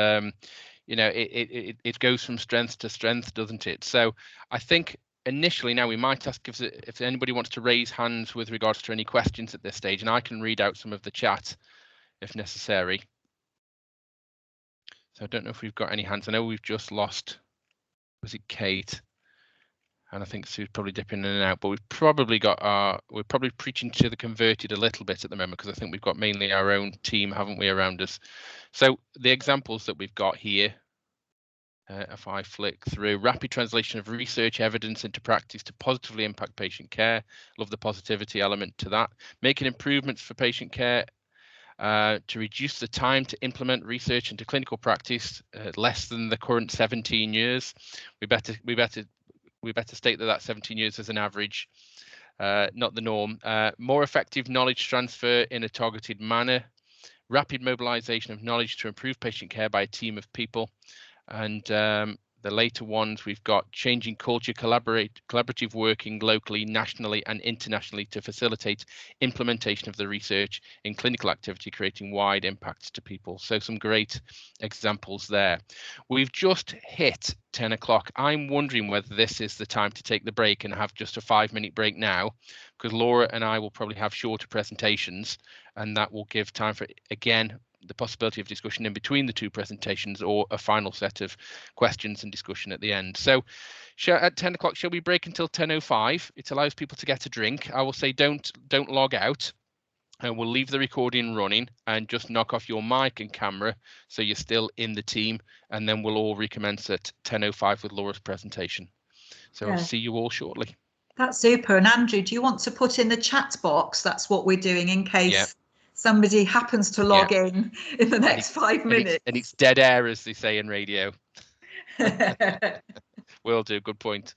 you know, it goes from strength to strength, doesn't it? So I think initially now we might ask if anybody wants to raise hands with regards to any questions at this stage, and I can read out some of the chat if necessary. So I don't know if we've got any hands. I know we've just lost, was it Kate? And I think Sue's probably dipping in and out, but we've probably got we're probably preaching to the converted a little bit at the moment, because I think we've got mainly our own team, haven't we, around us. So the examples that we've got here, if I flick through, rapid translation of research evidence into practice to positively impact patient care. Love the positivity element to that. Making improvements for patient care to reduce the time to implement research into clinical practice, less than the current 17 years. We better state that 17 years as an average, not the norm. More effective knowledge transfer in a targeted manner. Rapid mobilization of knowledge to improve patient care by a team of people. And the later ones, we've got changing culture, collaborative working locally, nationally and internationally to facilitate implementation of the research in clinical activity, creating wide impacts to people. So some great examples there. We've just hit 10 o'clock. I'm wondering whether this is the time to take the break and have just a 5-minute break now, because Laura and I will probably have shorter presentations, and that will give time for, again, the possibility of discussion in between the two presentations, or a final set of questions and discussion at the end. So at 10 o'clock, shall we break until 10:05? It allows people to get a drink. I will say don't log out, and we'll leave the recording running, and just knock off your mic and camera so you're still in the team, and then we'll all recommence at 10:05 with Laura's presentation. So I'll see you all shortly. That's super. And Andrew, do you want to put in the chat box? That's what we're doing in case somebody happens to log in the next 5 minutes. And it's dead air, as they say in radio. Will do. Good point.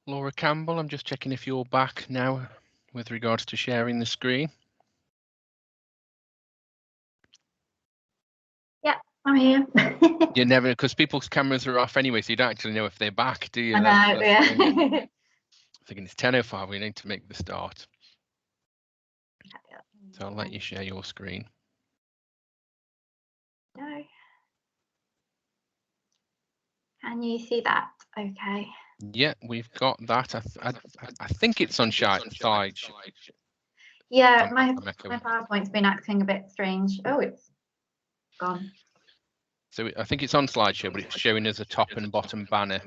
Laura Campbell, I'm just checking if you're back now with regards to sharing the screen. Yeah, I'm here. You never, because people's cameras are off anyway, so you don't actually know if they're back, do you? I know, That's the thing. yeah. Thinking it's 10:05, we need to make the start. So I'll let you share your screen. No. Can you see that? Okay. Yeah, we've got that. I think it's on slide. Yeah, my PowerPoint's been acting a bit strange. Oh, it's gone. So I think it's on slideshow, but it's showing as a top and bottom banner.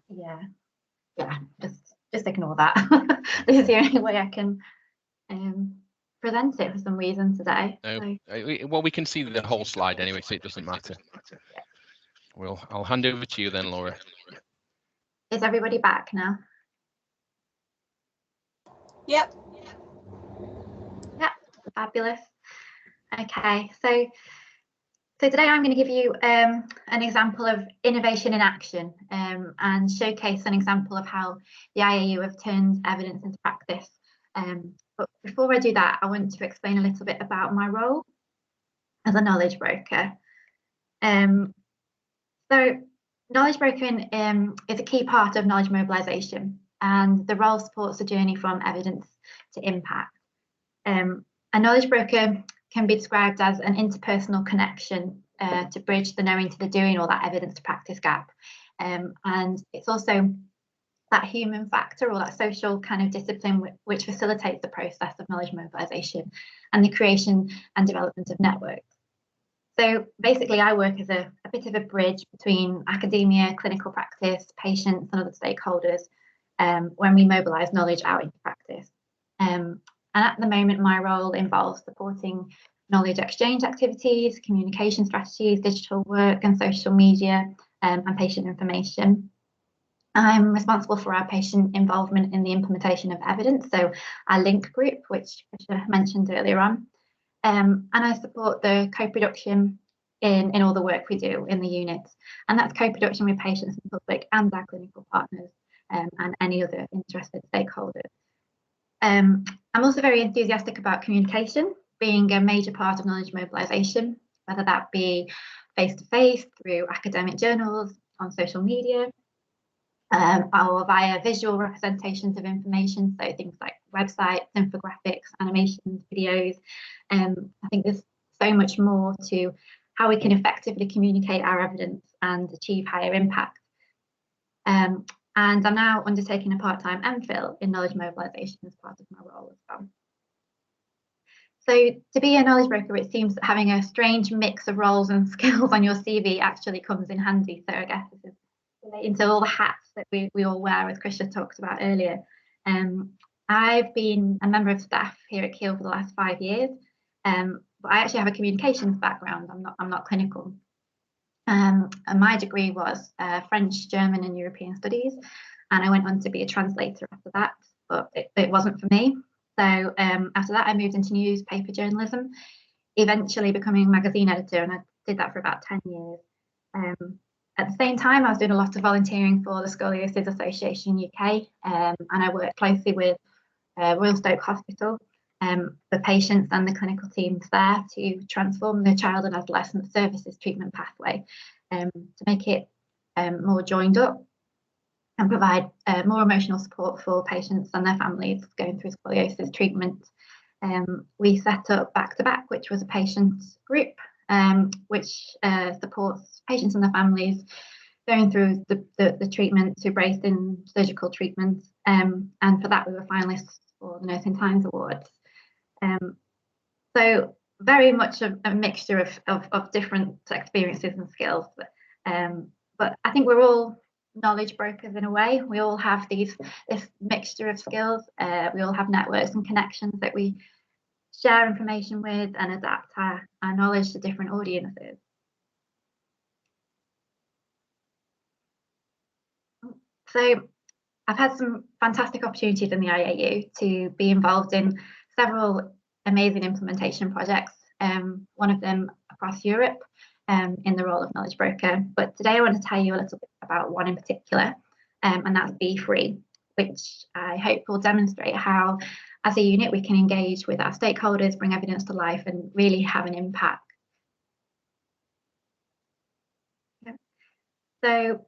Yeah, just ignore that. This is the only way I can present it for some reason today. No, well, we can see the whole slide anyway, so it doesn't matter. Yeah. I'll hand over to you then, Laura. Is everybody back now? Yep. Yep, fabulous. Okay, so today I'm going to give you an example of innovation in action and showcase an example of how the IAU have turned evidence into practice. But before I do that, I want to explain a little bit about my role as a knowledge broker. So knowledge brokering is a key part of knowledge mobilisation, and the role supports the journey from evidence to impact. A knowledge broker can be described as an interpersonal connection to bridge the knowing to the doing, or that evidence to practice gap. And it's also that human factor, or that social kind of discipline which facilitates the process of knowledge mobilisation and the creation and development of networks. So basically, I work as a bit of a bridge between academia, clinical practice, patients and other stakeholders when we mobilise knowledge out into practice. And at the moment, my role involves supporting knowledge exchange activities, communication strategies, digital work and social media and patient information. I'm responsible for our patient involvement in the implementation of evidence, so our link group, which I mentioned earlier on. And I support the co-production in all the work we do in the units. And that's co-production with patients and public and our clinical partners and any other interested stakeholders. I'm also very enthusiastic about communication being a major part of knowledge mobilisation, whether that be face-to-face, through academic journals, on social media, or via visual representations of information, so things like websites, infographics, animations, videos. I think there's so much more to how we can effectively communicate our evidence and achieve higher impact. And I'm now undertaking a part-time MPhil in knowledge mobilisation as part of my role as well. So to be a knowledge broker, it seems that having a strange mix of roles and skills on your CV actually comes in handy. So I guess this is relating to all the hats that we all wear, as Krisha talked about earlier. I've been a member of staff here at Keele for the last 5 years, but I actually have a communications background. I'm not clinical. And my degree was French, German and European studies, and I went on to be a translator after that, but it wasn't for me. So after that I moved into newspaper journalism, eventually becoming a magazine editor, and I did that for about 10 years. At the same time, I was doing a lot of volunteering for the Scoliosis Association UK, and I worked closely with Royal Stoke Hospital, the patients and the clinical teams there to transform the child and adolescent services treatment pathway to make it more joined up and provide more emotional support for patients and their families going through scoliosis treatment. We set up Back to Back, which was a patient group which supports patients and their families going through the treatment to bracing surgical treatment. And for that, we were finalists for the Nursing Times Awards. So very much a mixture of different experiences and skills. But I think we're all knowledge brokers in a way. We all have this mixture of skills. We all have networks and connections that we share information with and adapt our knowledge to different audiences. So I've had some fantastic opportunities in the IAU to be involved in several amazing implementation projects, one of them across Europe in the role of knowledge broker. But today I want to tell you a little bit about one in particular, and that's Be Free, which I hope will demonstrate how, as a unit, we can engage with our stakeholders, bring evidence to life, and really have an impact. So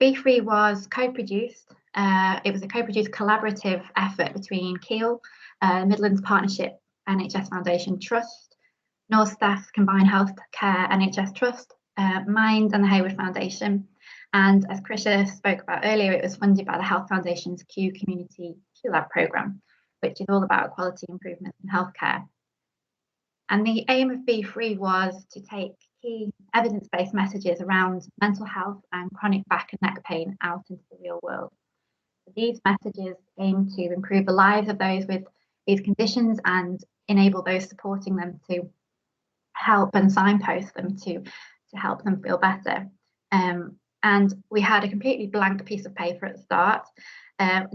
Be3 was co-produced. It was a co-produced collaborative effort between Keele, Midlands Partnership NHS Foundation Trust, North Staff Combined Healthcare NHS Trust, Mind and the Hayward Foundation. And as Krisha spoke about earlier, it was funded by the Health Foundation's Q Community QLab programme, which is all about quality improvements in healthcare. And the aim of Be3 was to take key evidence-based messages around mental health and chronic back and neck pain out into the real world. These messages aim to improve the lives of those with these conditions and enable those supporting them to help and signpost them to help them feel better. And we had a completely blank piece of paper at the start,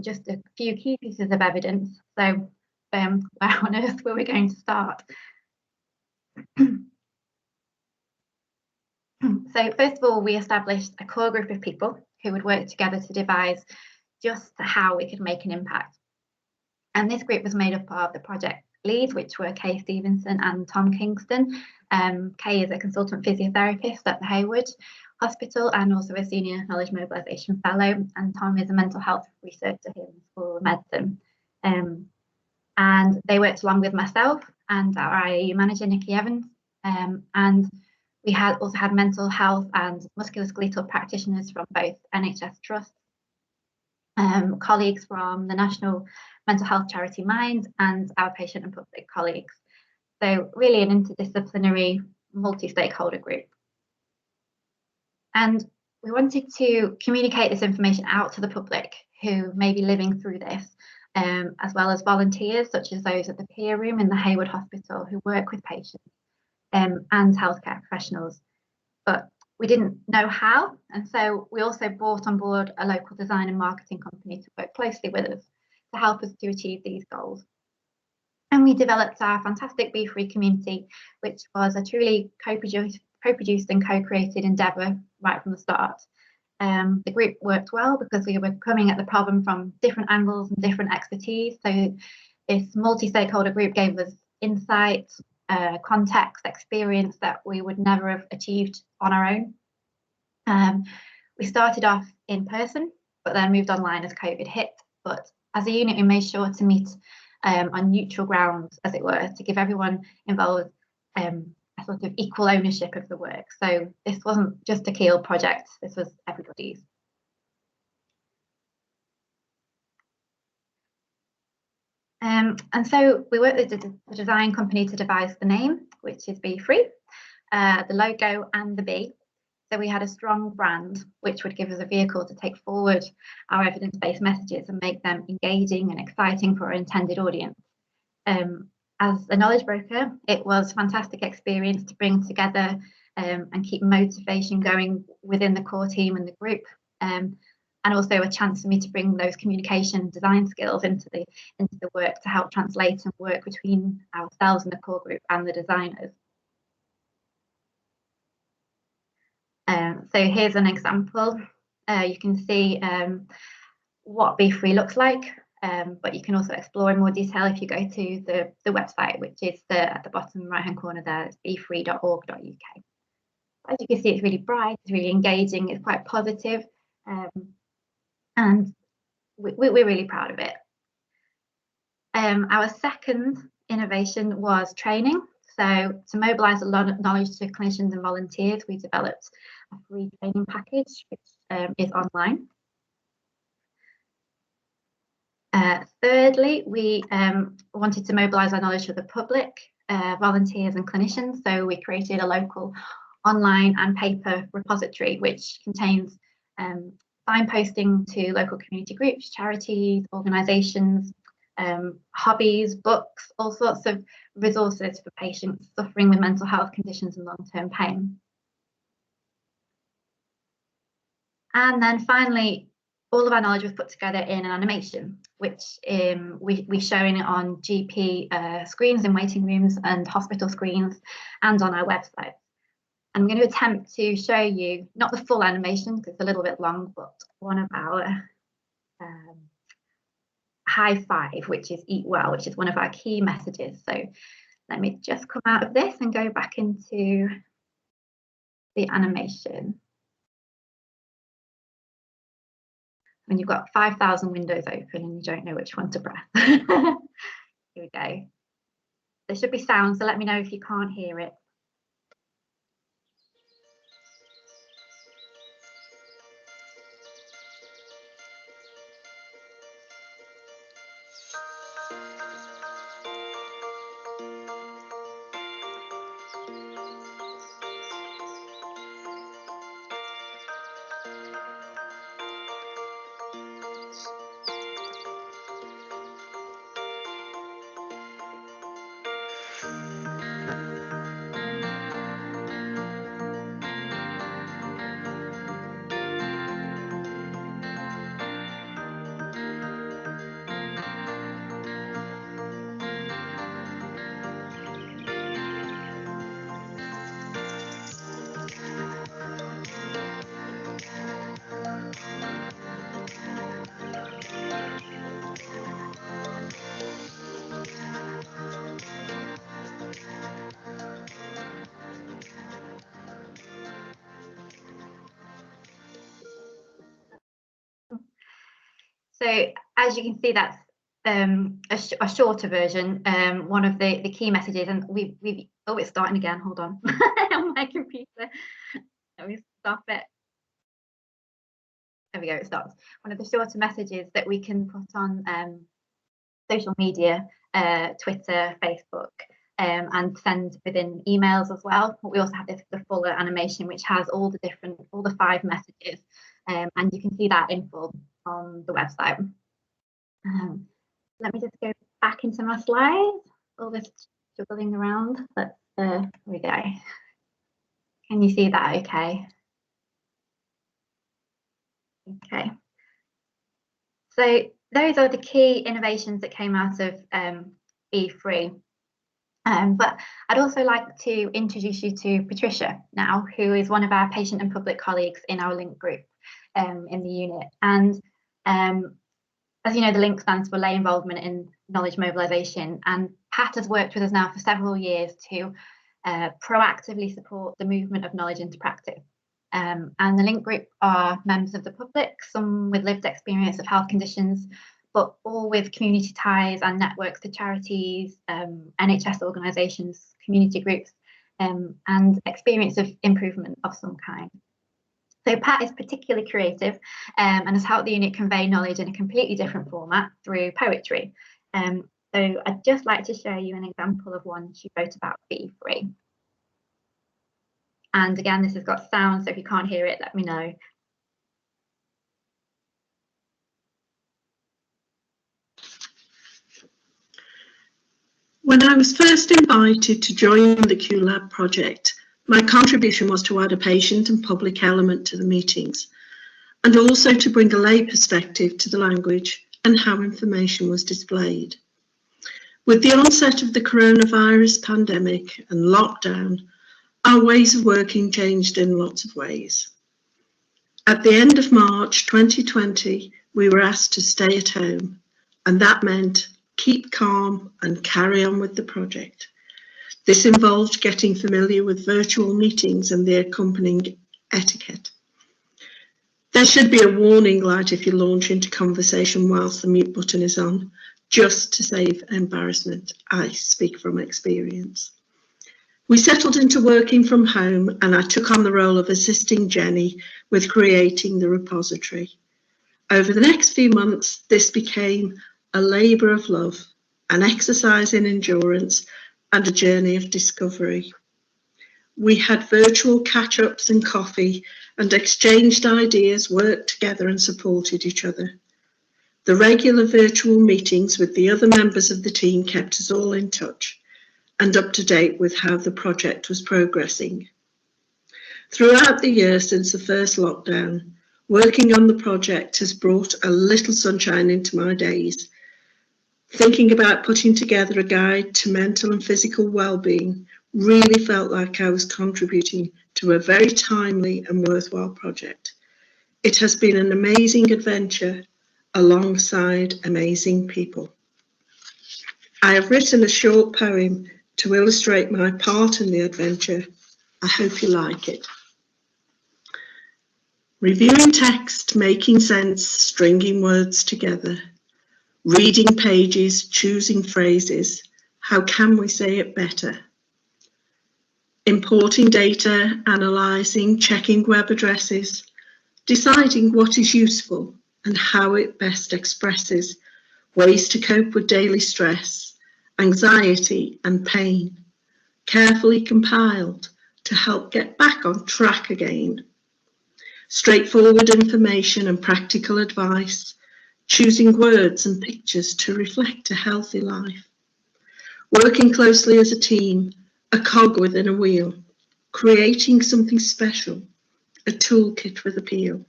just a few key pieces of evidence. So where on earth were we going to start? So first of all, we established a core group of people who would work together to devise just how we could make an impact. And this group was made up of the project leads, which were Kay Stevenson and Tom Kingston. Kay is a consultant physiotherapist at the Hayward Hospital and also a senior knowledge mobilisation fellow, and Tom is a mental health researcher here in the School of Medicine. And they worked along with myself and our IAU manager, Nikki Evans, and we also had mental health and musculoskeletal practitioners from both NHS trusts, colleagues from the National Mental Health Charity Mind, and our patient and public colleagues. So really an interdisciplinary, multi-stakeholder group. And we wanted to communicate this information out to the public who may be living through this, as well as volunteers such as those at the peer room in the Hayward Hospital who work with patients, and healthcare professionals. But we didn't know how, and so we also brought on board a local design and marketing company to work closely with us to help us to achieve these goals. And we developed our fantastic Be3 community, which was a truly co-produced and co-created endeavour right from the start. The group worked well because we were coming at the problem from different angles and different expertise. So this multi-stakeholder group gave us insight, context, experience that we would never have achieved on our own. We started off in person, but then moved online as COVID hit. But as a unit, we made sure to meet on neutral grounds, as it were, to give everyone involved a sort of equal ownership of the work. So this wasn't just a Keele project, this was everybody's. And so we worked with the design company to devise the name, which is Be3, the logo and the B. So we had a strong brand, which would give us a vehicle to take forward our evidence-based messages and make them engaging and exciting for our intended audience. As a knowledge broker, it was a fantastic experience to bring together and keep motivation going within the core team and the group. And also a chance for me to bring those communication design skills into the work to help translate and work between ourselves and the core group and the designers. So here's an example. You can see what Be3 looks like, but you can also explore in more detail if you go to the website, which is at the bottom right hand corner there, it's be3.org.uk. As you can see, it's really bright, it's really engaging, it's quite positive, and we're really proud of it. Our second innovation was training. So to mobilise a lot of knowledge to clinicians and volunteers, we developed a free training package, which is online. Thirdly, we wanted to mobilise our knowledge to the public, volunteers and clinicians. So we created a local online and paper repository, which contains signposting to local community groups, charities, organisations, hobbies, books, all sorts of resources for patients suffering with mental health conditions and long-term pain. And then finally, all of our knowledge was put together in an animation, which we're showing it on GP screens in waiting rooms and hospital screens and on our website. I'm going to attempt to show you, not the full animation because it's a little bit long, but one of our high five, which is eat well, which is one of our key messages. So let me just come out of this and go back into the animation. When you've got 5,000 windows open and you don't know which one to press. Here we go. There should be sound, so let me know if you can't hear it. So as you can see, that's a shorter version. One of the key messages, and we've oh, it's starting again. Hold on, on my computer. Let me stop it. There we go. It stops. One of the shorter messages that we can put on social media, Twitter, Facebook, and send within emails as well. But we also have the fuller animation, which has all the 5 messages, and you can see that in full on the website. Let me just go back into my slides. All this juggling around. Here we go. Can you see that okay? Okay. So those are the key innovations that came out of E3. But I'd also like to introduce you to Patricia now, who is one of our patient and public colleagues in our link group in the unit. And as you know, the link stands for Lay Involvement in Knowledge Mobilisation. And Pat has worked with us now for several years to proactively support the movement of knowledge into practice. And the link group are members of the public, some with lived experience of health conditions, but all with community ties and networks to charities, NHS organisations, community groups, and experience of improvement of some kind. So Pat is particularly creative and has helped the unit convey knowledge in a completely different format through poetry. So I'd just like to show you an example of one she wrote about B3. And again, this has got sound, so if you can't hear it, let me know. When I was first invited to join the QLab project, my contribution was to add a patient and public element to the meetings, and also to bring a lay perspective to the language and how information was displayed. With the onset of the coronavirus pandemic and lockdown, our ways of working changed in lots of ways. At the end of March 2020, we were asked to stay at home, and that meant keep calm and carry on with the project. This involved getting familiar with virtual meetings and the accompanying etiquette. There should be a warning light if you launch into conversation whilst the mute button is on, just to save embarrassment. I speak from experience. We settled into working from home, and I took on the role of assisting Jenny with creating the repository. Over the next few months, this became a labour of love, an exercise in endurance, and a journey of discovery. We had virtual catch-ups and coffee and exchanged ideas, worked together and supported each other. The regular virtual meetings with the other members of the team kept us all in touch and up to date with how the project was progressing. Throughout the year since the first lockdown, working on the project has brought a little sunshine into my days. Thinking about putting together a guide to mental and physical well-being really felt like I was contributing to a very timely and worthwhile project. It has been an amazing adventure, alongside amazing people. I have written a short poem to illustrate my part in the adventure. I hope you like it. Reviewing text, making sense, stringing words together, reading pages, choosing phrases, how can we say it better? Importing data, analysing, checking web addresses, deciding what is useful and how it best expresses ways to cope with daily stress, anxiety and pain, carefully compiled to help get back on track again. Straightforward information and practical advice, choosing words and pictures to reflect a healthy life. Working closely as a team, a cog within a wheel, creating something special, a toolkit with appeal.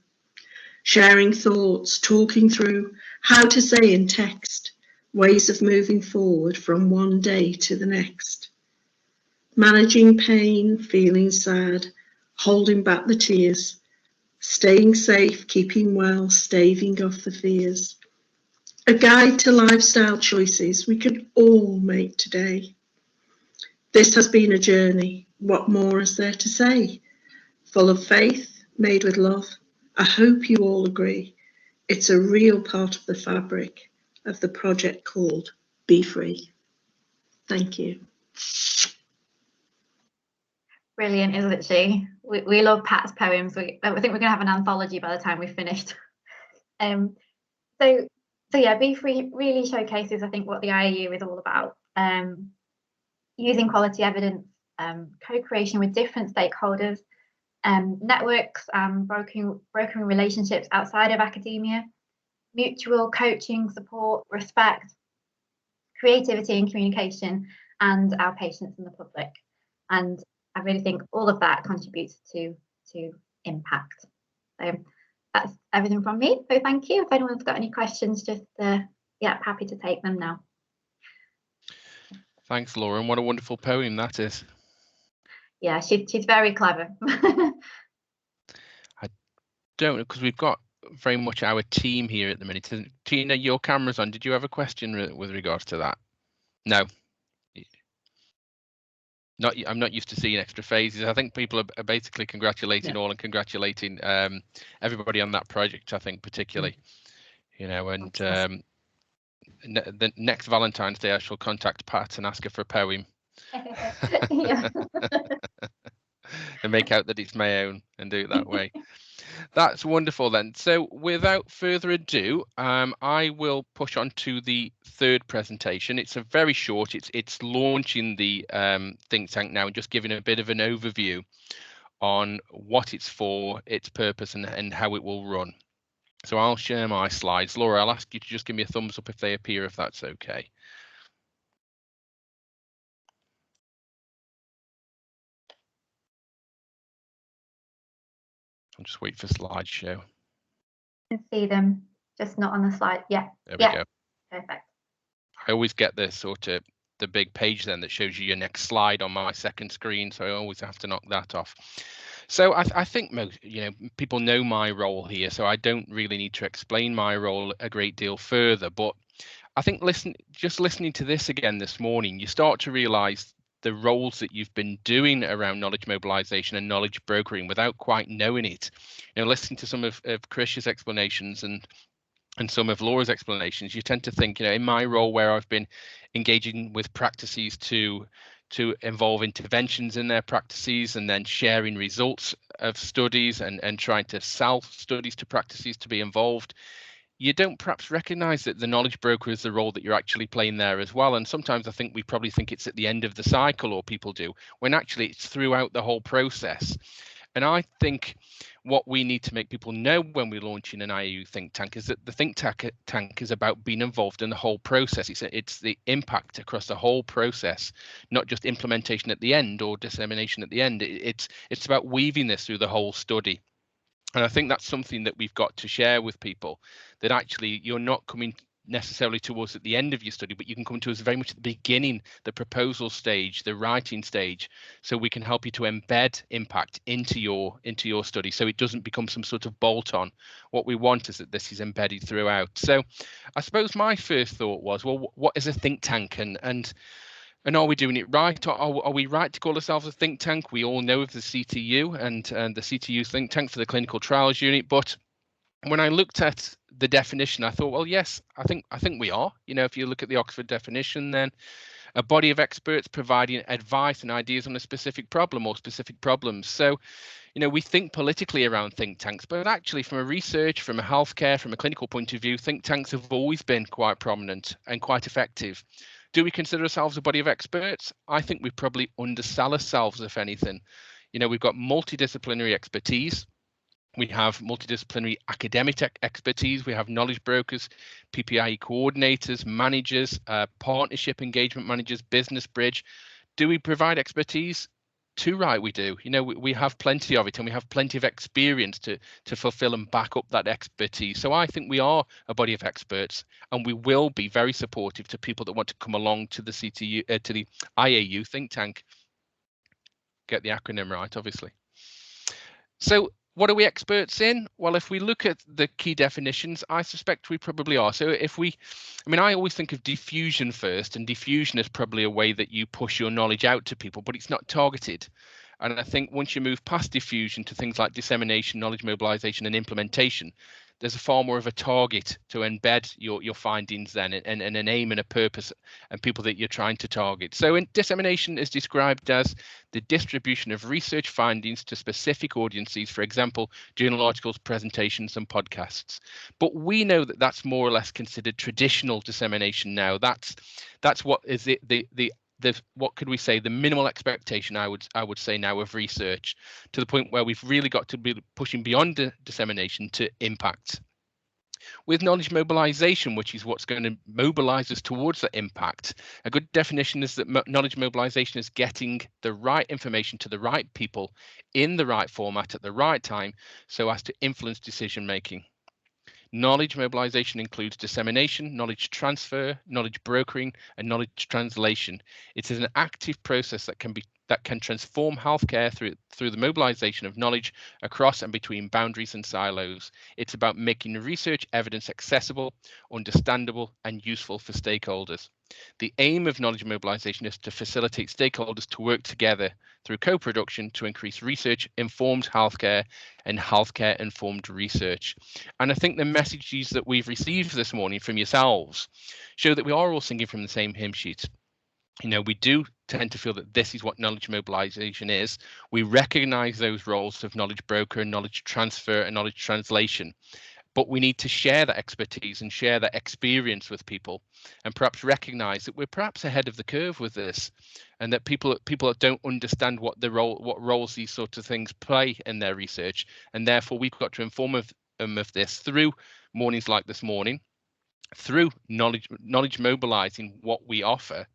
Sharing thoughts, talking through how to say in text, ways of moving forward from one day to the next. Managing pain, feeling sad, holding back the tears, staying safe, keeping well, staving off the fears. A guide to lifestyle choices we can all make today. This has been a journey. What more is there to say? Full of faith, made with love. I hope you all agree. It's a real part of the fabric of the project called Be Free. Thank you. Brilliant, isn't she? We love Pat's poems. I think we're going to have an anthology by the time we've finished. So yeah, Be Free really showcases, I think, what the IAU is all about. Using quality evidence, co-creation with different stakeholders, networks, brokering relationships outside of academia, mutual coaching, support, respect, creativity and communication, and our patients and the public. And I really think all of that contributes to impact. So that's everything from me. So thank you. If anyone's got any questions, just yeah, happy to take them now. Thanks, Laura, and what a wonderful poem that is. Yeah, she's very clever. I don't know, because we've got very much our team here at the minute. Tina, your camera's on. Did you have a question with regards to that? No. I'm not used to seeing extra phases. I think people are basically congratulating all and congratulating everybody on that project, I think, particularly. You know, and the next Valentine's Day I shall contact Pat and ask her for a poem. And make out that it's my own and do it that way. That's wonderful then. So without further ado, I will push on to the third presentation. It's a very short, it's launching the think tank now and just giving a bit of an overview on what it's for, its purpose and how it will run. So I'll share my slides. Laura, I'll ask you to just give me a thumbs up if they appear, if that's okay. I'll just wait for slideshow. I can see them, just not on the slide. Yeah. There we go. Perfect. I always get this sort of the big page then that shows you your next slide on my second screen, so I always have to knock that off. So I think most, people know my role here, so I don't really need to explain my role a great deal further. But I think just listening to this again this morning, you start to realise the roles that you've been doing around knowledge mobilization and knowledge brokering without quite knowing it. Listening to some of Krish's explanations and some of Laura's explanations, you tend to think, in my role where I've been engaging with practices to involve interventions in their practices and then sharing results of studies and trying to sell studies to practices to be involved, you don't perhaps recognize that the knowledge broker is the role that you're actually playing there as well. And sometimes I think we probably think it's at the end of the cycle, or people do, when actually it's throughout the whole process. And I think what we need to make people know when we're launching an IAU Think Tank is that the Think Tank is about being involved in the whole process. It's the impact across the whole process, not just implementation at the end or dissemination at the end. It's about weaving this through the whole study. And I think that's something that we've got to share with people, that actually you're not coming necessarily to us at the end of your study, but you can come to us very much at the beginning, the proposal stage, the writing stage, so we can help you to embed impact into your study, so it doesn't become some sort of bolt-on. What we want is that this is embedded throughout. So I suppose my first thought was, well, what is a think tank, and are we doing it right? Are we right to call ourselves a think tank? We all know of the CTU and the CTU Think Tank for the Clinical Trials Unit, but when I looked at the definition, I thought, well, yes, I think we are. You know, if you look at the Oxford definition, then a body of experts providing advice and ideas on a specific problem or specific problems. So, you know, we think politically around think tanks, but actually from a research, from a healthcare, from a clinical point of view, think tanks have always been quite prominent and quite effective. Do we consider ourselves a body of experts? I think we probably undersell ourselves, if anything. You know, we've got multidisciplinary expertise. We have multidisciplinary academic expertise. We have knowledge brokers, PPIE coordinators, managers, partnership engagement managers, business bridge. Do we provide expertise? Too right, we do. You know, we have plenty of it, and we have plenty of experience to fulfill and back up that expertise. So I think we are a body of experts, and we will be very supportive to people that want to come along to the CTU, to the IAU Think Tank. Get the acronym right, obviously. So what are we experts in? Well, if we look at the key definitions, I suspect we probably are. So I always think of diffusion first, and diffusion is probably a way that you push your knowledge out to people, but it's not targeted. And I think once you move past diffusion to things like dissemination, knowledge mobilization, and implementation, there's a far more of a target to embed your findings then, and an aim and a purpose and people that you're trying to target. So dissemination is described as the distribution of research findings to specific audiences, for example, journal articles, presentations, and podcasts. But we know that that's more or less considered traditional dissemination now. That's what is what could we say, the minimal expectation, I would say now, of research, to the point where we've really got to be pushing beyond dissemination to impact. With knowledge mobilization, which is what's going to mobilize us towards that impact, a good definition is that knowledge mobilization is getting the right information to the right people in the right format at the right time, so as to influence decision making. Knowledge mobilization includes dissemination, knowledge transfer, knowledge brokering, and knowledge translation. It is an active process that can transform healthcare through the mobilization of knowledge across and between boundaries and silos. It's about making research evidence accessible, understandable, and useful for stakeholders. The aim of knowledge mobilization is to facilitate stakeholders to work together through co-production to increase research-informed healthcare and healthcare-informed research. And I think the messages that we've received this morning from yourselves show that we are all singing from the same hymn sheet. You know, we do tend to feel that this is what knowledge mobilization is. We recognize those roles of knowledge broker, knowledge transfer, and knowledge translation. But we need to share that expertise and share that experience with people, and perhaps recognize that we're perhaps ahead of the curve with this, and that people don't understand what roles these sorts of things play in their research, and therefore we've got to inform them of this through mornings like this morning, through knowledge mobilizing what we offer,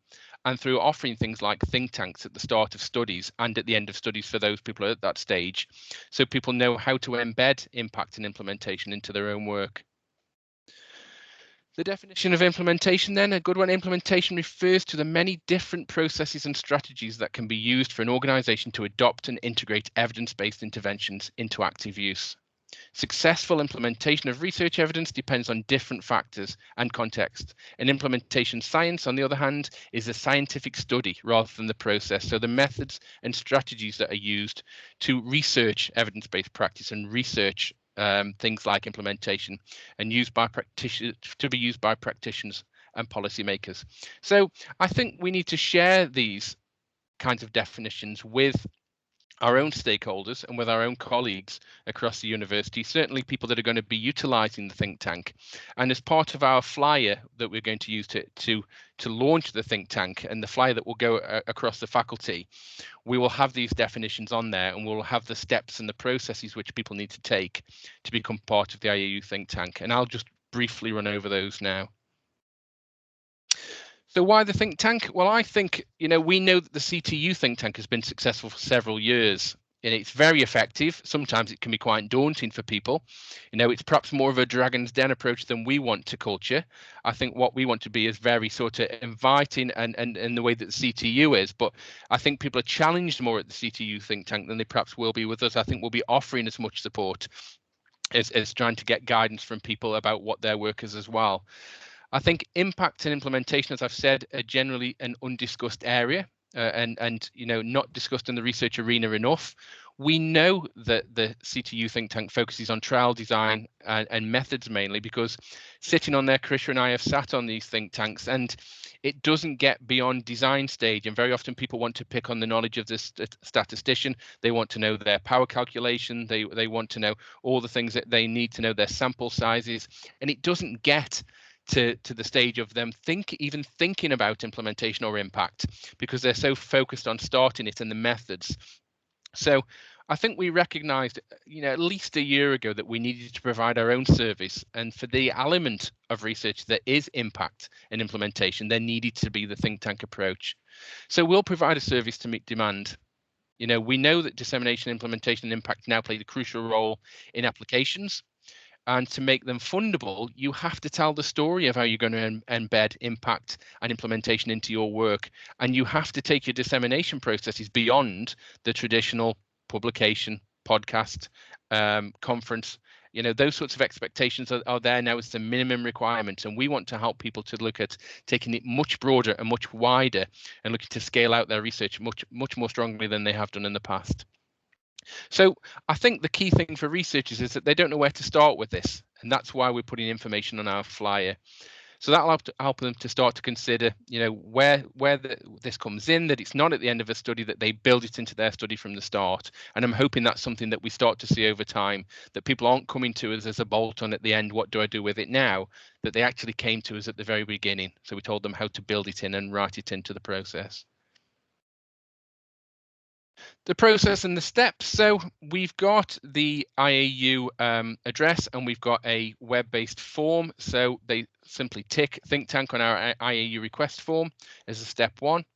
and through offering things like think tanks at the start of studies and at the end of studies for those people at that stage, so people know how to embed impact and implementation into their own work. The definition of implementation then, a good one: implementation refers to the many different processes and strategies that can be used for an organisation to adopt and integrate evidence-based interventions into active use. Successful implementation of research evidence depends on different factors and context. And implementation science, on the other hand, is a scientific study rather than the process. So the methods and strategies that are used to research evidence-based practice and research things like implementation, and used by practitioners, to be used by practitioners and policymakers. So I think we need to share these kinds of definitions with our own stakeholders and with our own colleagues across the university, certainly people that are going to be utilising the think tank. And as part of our flyer that we're going to use to launch the think tank, and the flyer that will go across the faculty, we will have these definitions on there, and we'll have the steps and the processes which people need to take to become part of the IAU think tank. And I'll just briefly run over those now. So why the think tank? Well, I think, we know that the CTU think tank has been successful for several years. and it's very effective. Sometimes it can be quite daunting for people. It's perhaps more of a dragon's den approach than we want to culture. I think what we want to be is very sort of inviting and in the way that the CTU is. But I think people are challenged more at the CTU think tank than they perhaps will be with us. I think we'll be offering as much support as trying to get guidance from people about what their work is as well. I think impact and implementation, as I've said, are generally an undiscussed area and not discussed in the research arena enough. We know that the CTU think tank focuses on trial design and methods mainly because sitting on there, Krisha and I have sat on these think tanks, and it doesn't get beyond design stage. And very often people want to pick on the knowledge of this statistician. They want to know their power calculation. They want to know all the things that they need to know, their sample sizes, and it doesn't get to the stage of them even thinking about implementation or impact because they're so focused on starting it and the methods. So I think we recognized, at least a year ago that we needed to provide our own service, and for the element of research that is impact and implementation, there needed to be the think tank approach. So we'll provide a service to meet demand. We know that dissemination, implementation, and impact now play the crucial role in applications. And to make them fundable, you have to tell the story of how you're going to embed impact and implementation into your work. And you have to take your dissemination processes beyond the traditional publication, podcast, conference. Those sorts of expectations are there now as the minimum requirement. And we want to help people to look at taking it much broader and much wider and looking to scale out their research much more strongly than they have done in the past. So I think the key thing for researchers is that they don't know where to start with this, and that's why we're putting information on our flyer. So that'll help them to start to consider, where this comes in, that it's not at the end of a study, that they build it into their study from the start. And I'm hoping that's something that we start to see over time, that people aren't coming to us as a bolt-on at the end, what do I do with it now, that they actually came to us at the very beginning. So we told them how to build it in and write it into the process. The process and the steps. So we've got the IAU address and we've got a web-based form. So they simply tick think tank on our IAU request form as a step one.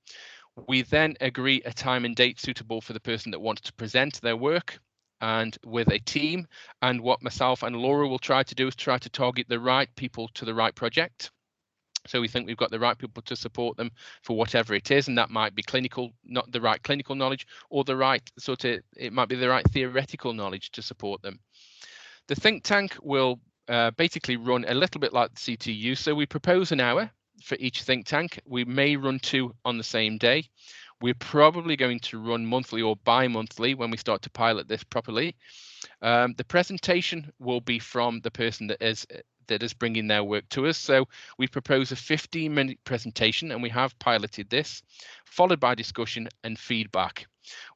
We then agree a time and date suitable for the person that wants to present their work and with a team. And what myself and Laura will try to do is try to target the right people to the right project. So we think we've got the right people to support them for whatever it is, and that might be clinical, not the right clinical knowledge, or the right it might be the right theoretical knowledge to support them. The think tank will basically run a little bit like the CTU. So we propose an hour for each think tank. We may run 2 on the same day. We're probably going to run monthly or bi-monthly when we start to pilot this properly. The presentation will be from the person that is bringing their work to us. So we propose a 15-minute presentation, and we have piloted this, followed by discussion and feedback.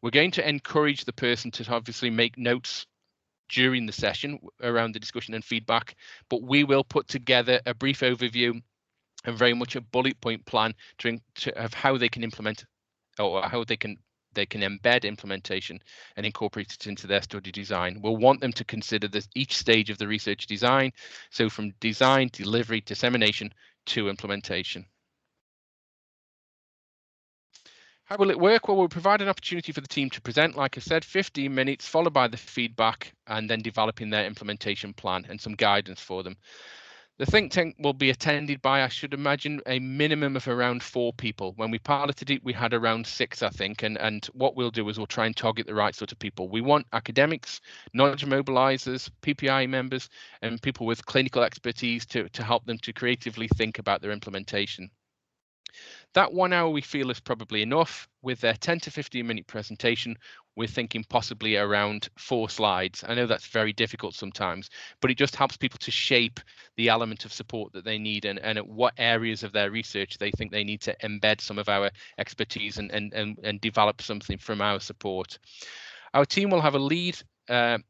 We're going to encourage the person to obviously make notes during the session around the discussion and feedback, but we will put together a brief overview and very much a bullet point plan of how they can implement or how they can embed implementation and incorporate it into their study design. We'll want them to consider each stage of the research design, so from design, delivery, dissemination to implementation. How will it work? Well, we'll provide an opportunity for the team to present, like I said, 15 minutes, followed by the feedback and then developing their implementation plan and some guidance for them. The think tank will be attended by, I should imagine, a minimum of around 4 people. When we piloted it, we had around 6, I think. And what we'll do is we'll try and target the right sort of people. We want academics, knowledge mobilizers, PPI members, and people with clinical expertise to help them to creatively think about their implementation. That 1 hour we feel is probably enough. With their 10 to 15-minute presentation, we're thinking possibly around 4 slides. I know that's very difficult sometimes, but it just helps people to shape the element of support that they need and at what areas of their research they think they need to embed some of our expertise and develop something from our support. Our team will have a lead and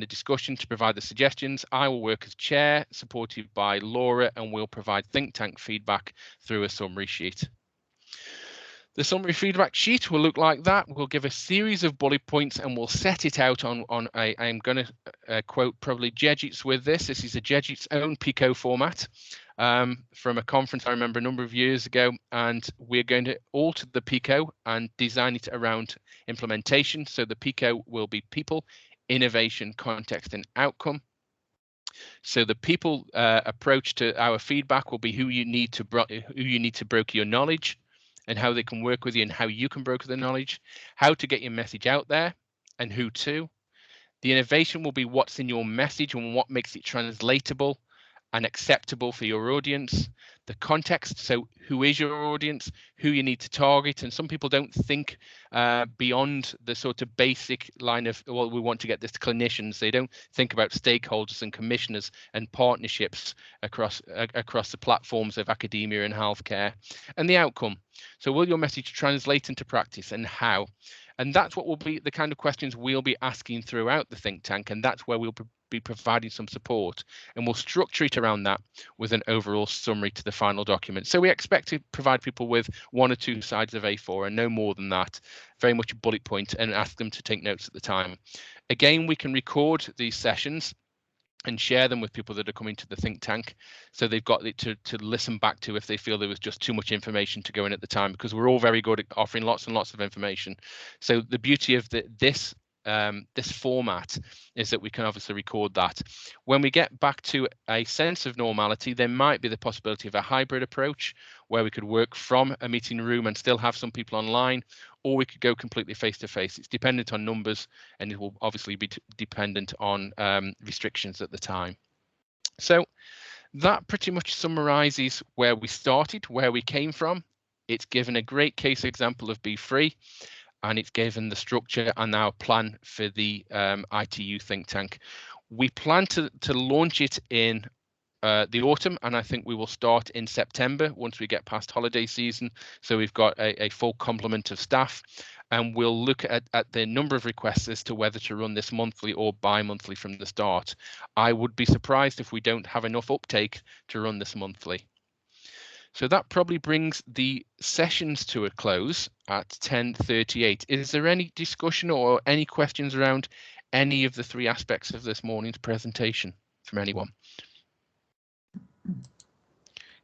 a discussion to provide the suggestions. I will work as chair, supported by Laura, and we'll provide think tank feedback through a summary sheet. The summary feedback sheet will look like that. We'll give a series of bullet points and we'll set it out on I'm going to quote probably Jejits with this. This is a Jejits own Pico format. from a conference I remember a number of years ago, and we're going to alter the PICO and design it around implementation. So the PICO will be people, innovation, context, and outcome. So the people approach to our feedback will be who you need to broker your knowledge, and how they can work with you, and how you can broker the knowledge, how to get your message out there, and who to. The innovation will be what's in your message and what makes it translatable and acceptable for your audience. The context, so who is your audience, who you need to target, and some people don't think beyond the sort of basic line of, well, we want to get this to clinicians. They don't think about stakeholders and commissioners and partnerships across the platforms of academia and healthcare. And the outcome, so will your message translate into practice, and how? And that's what will be the kind of questions we'll be asking throughout the think tank, and that's where we'll be providing some support, and we'll structure it around that with an overall summary to the final document. So we expect to provide people with 1 or 2 sides of A4 and no more than that, very much a bullet point, and ask them to take notes at the time. Again, we can record these sessions and share them with people that are coming to the think tank, so they've got it to listen back to if they feel there was just too much information to go in at the time, because we're all very good at offering lots and lots of information. So the beauty of this format is that we can obviously record that. When we get back to a sense of normality, there might be the possibility of a hybrid approach where we could work from a meeting room and still have some people online, or we could go completely face to face. It's dependent on numbers, and it will obviously be dependent on restrictions at the time. So that pretty much summarizes where we started, where we came from. It's given a great case example of Be Free, and it's given the structure and our plan for the ITU think tank. We plan to launch it in the autumn, and I think we will start in September once we get past holiday season. So we've got a full complement of staff, and we'll look at the number of requests as to whether to run this monthly or bi-monthly from the start. I would be surprised if we don't have enough uptake to run this monthly. So that probably brings the sessions to a close at 10:38. Is there any discussion or any questions around any of the 3 aspects of this morning's presentation from anyone?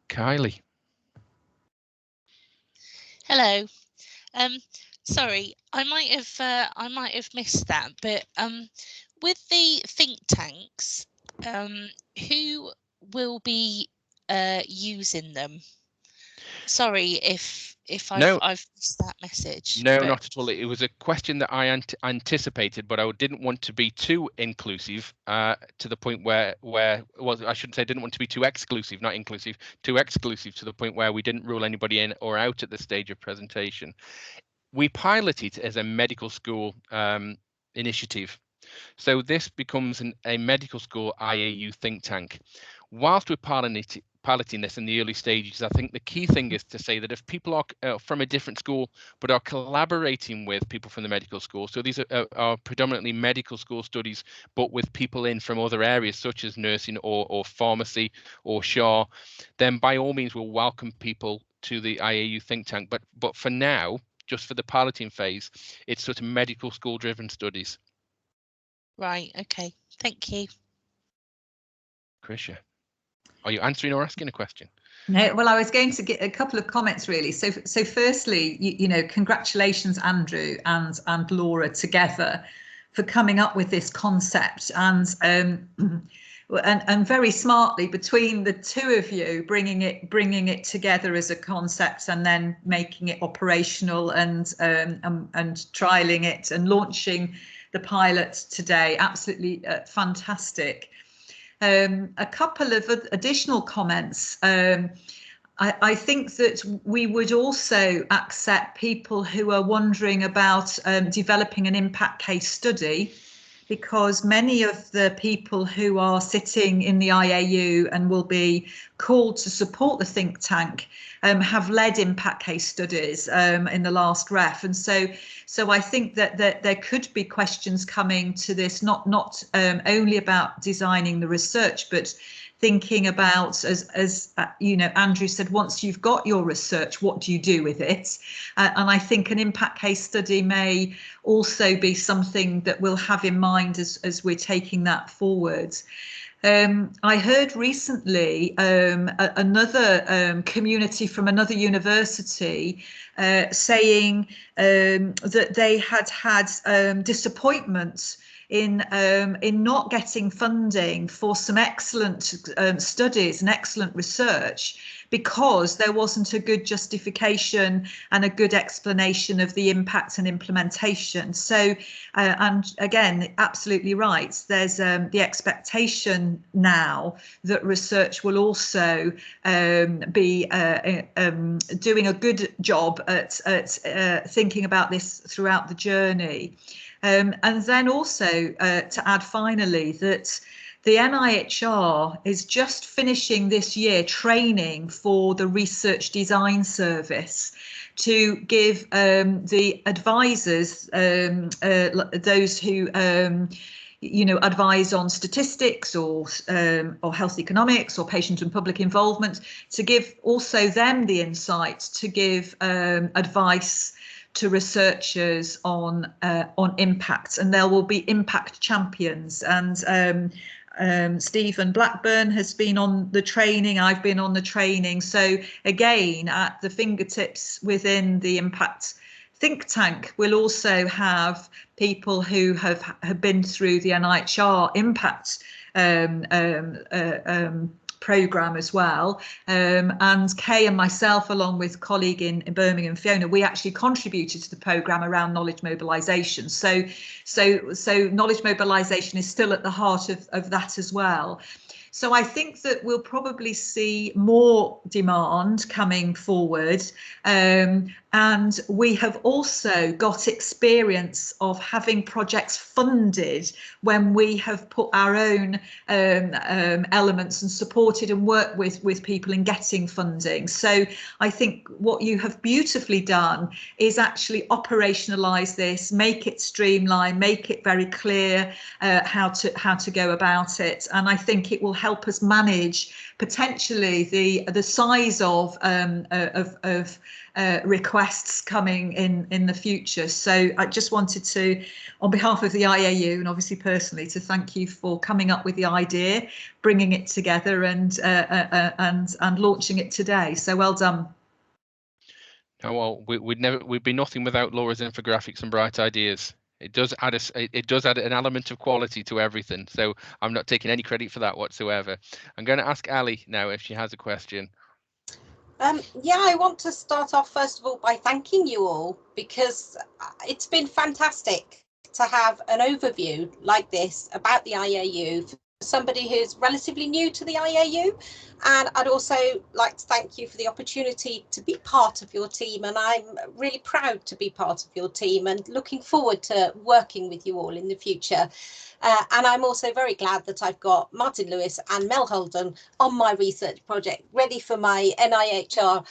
Kylie. Hello. Sorry, I might have missed that, but with the think tanks, who will be using them? Sorry if I've missed that message. No, not at all. It was a question that I anticipated, but I didn't want to be too inclusive to the point where well, I shouldn't say didn't want to be too exclusive, not inclusive, too exclusive to the point where we didn't rule anybody in or out at the stage of presentation. We pilot it as a medical school initiative. So this becomes a medical school IAU think tank. Whilst we're piloting this in the early stages, I think the key thing is to say that if people are from a different school but are collaborating with people from the medical school, so these are predominantly medical school studies but with people in from other areas such as nursing or pharmacy or SHA, then by all means we'll welcome people to the IAU think tank. But for now, just for the piloting phase, it's sort of medical school driven studies. Right, okay, thank you. Krisha, are you answering or asking a question? No, well, I was going to get a couple of comments really. So firstly, you know, congratulations, Andrew and Laura together for coming up with this concept, and very smartly between the 2 of you bringing it together as a concept and then making it operational and trialing it and launching the pilot today. Absolutely fantastic. A couple of additional comments. I think that we would also accept people who are wondering about developing an impact case study, because many of the people who are sitting in the IAU and will be called to support the think tank have led impact case studies in the last ref, and so I think that there could be questions coming to this, not only about designing the research, but thinking about, as you know, Andrew said, once you've got your research, what do you do with it? And I think an impact case study may also be something that we'll have in mind as we're taking that forward. I heard recently another community from another university saying that they had disappointments in not getting funding for some excellent studies and excellent research, because there wasn't a good justification and a good explanation of the impact and implementation. So, and again, absolutely right, there's the expectation now that research will also be doing a good job at thinking about this throughout the journey. And then also to add finally that the NIHR is just finishing this year training for the Research Design Service to give the advisors, those who advise on statistics or health economics or patient and public involvement, to give also them the insights to give advice to researchers on impact, and there will be impact champions. And Stephen Blackburn has been on the training, I've been on the training. So again, at the fingertips within the Impact Think Tank, we'll also have people who have been through the NIHR Impact programme as well. And Kay and myself, along with a colleague in Birmingham, Fiona, we actually contributed to the programme around knowledge mobilisation. So knowledge mobilisation is still at the heart of that as well. So I think that we'll probably see more demand coming forward. And we have also got experience of having projects funded when we have put our own elements and supported and worked with people in getting funding. So I think what you have beautifully done is actually operationalise this, make it streamlined, make it very clear how to go about it. And I think it will help us manage potentially the size of requests coming in the future. So I just wanted to, on behalf of the IAU and obviously personally, to thank you for coming up with the idea, bringing it together, and launching it today. So well done. Oh, well, we'd be nothing without Laura's infographics and bright ideas. It does add an element of quality to everything. So I'm not taking any credit for that whatsoever. I'm going to ask Ali now if she has a question. Yeah, I want to start off first of all by thanking you all, because it's been fantastic to have an overview like this about the IAU for somebody who's relatively new to the IAU. And I'd also like to thank you for the opportunity to be part of your team, and I'm really proud to be part of your team and looking forward to working with you all in the future. And I'm also very glad that I've got Martin Lewis and Mel Holden on my research project ready for my NIHR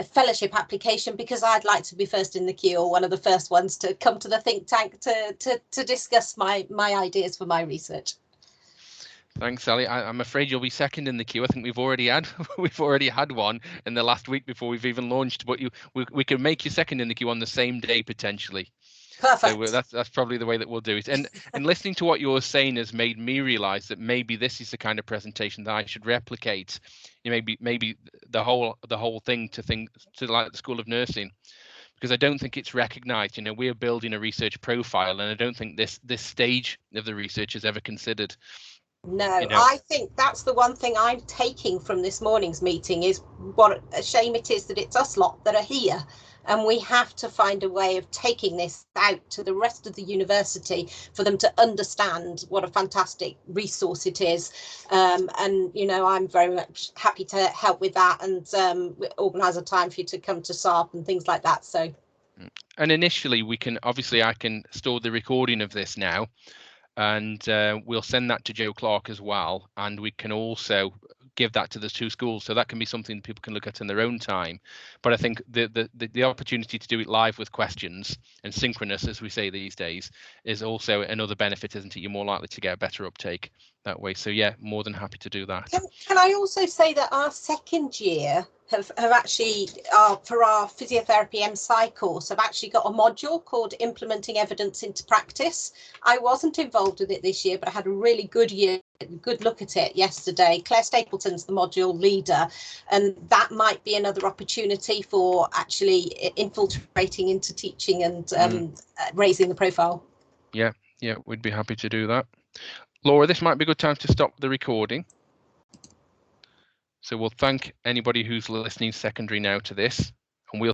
fellowship application, because I'd like to be first in the queue, or one of the first ones to come to the think tank to discuss my ideas for my research. Thanks, Ali. I'm afraid you'll be second in the queue. I think we've already had one in the last week before we've even launched, but we can make you second in the queue on the same day potentially. Perfect. So that's probably the way that we'll do it. And listening to what you're saying has made me realise that maybe this is the kind of presentation that I should replicate. Maybe the whole thing to like the School of Nursing, because I don't think it's recognised. We're building a research profile, and I don't think this stage of the research is ever considered. No, I think that's the one thing I'm taking from this morning's meeting, is what a shame it is that it's us lot that are here, and we have to find a way of taking this out to the rest of the university for them to understand what a fantastic resource it is. And I'm very much happy to help with that, and organise a time for you to come to SARP and things like that. So, and initially I can store the recording of this now, and we'll send that to Joe Clark as well, and we can also give that to the two schools, so that can be something people can look at in their own time. But I think the opportunity to do it live with questions and synchronous, as we say these days, is also another benefit, isn't it? You're more likely to get a better uptake. that way. So yeah, more than happy to do that. Can I also say that our second year have actually, for our physiotherapy MSci course, have actually got a module called Implementing Evidence into Practice. I wasn't involved with it this year, but I had a really good look at it yesterday. Claire Stapleton's the module leader, and that might be another opportunity for actually infiltrating into teaching and raising the profile. Yeah, we'd be happy to do that. Laura, this might be a good time to stop the recording. So we'll thank anybody who's listening secondary now to this.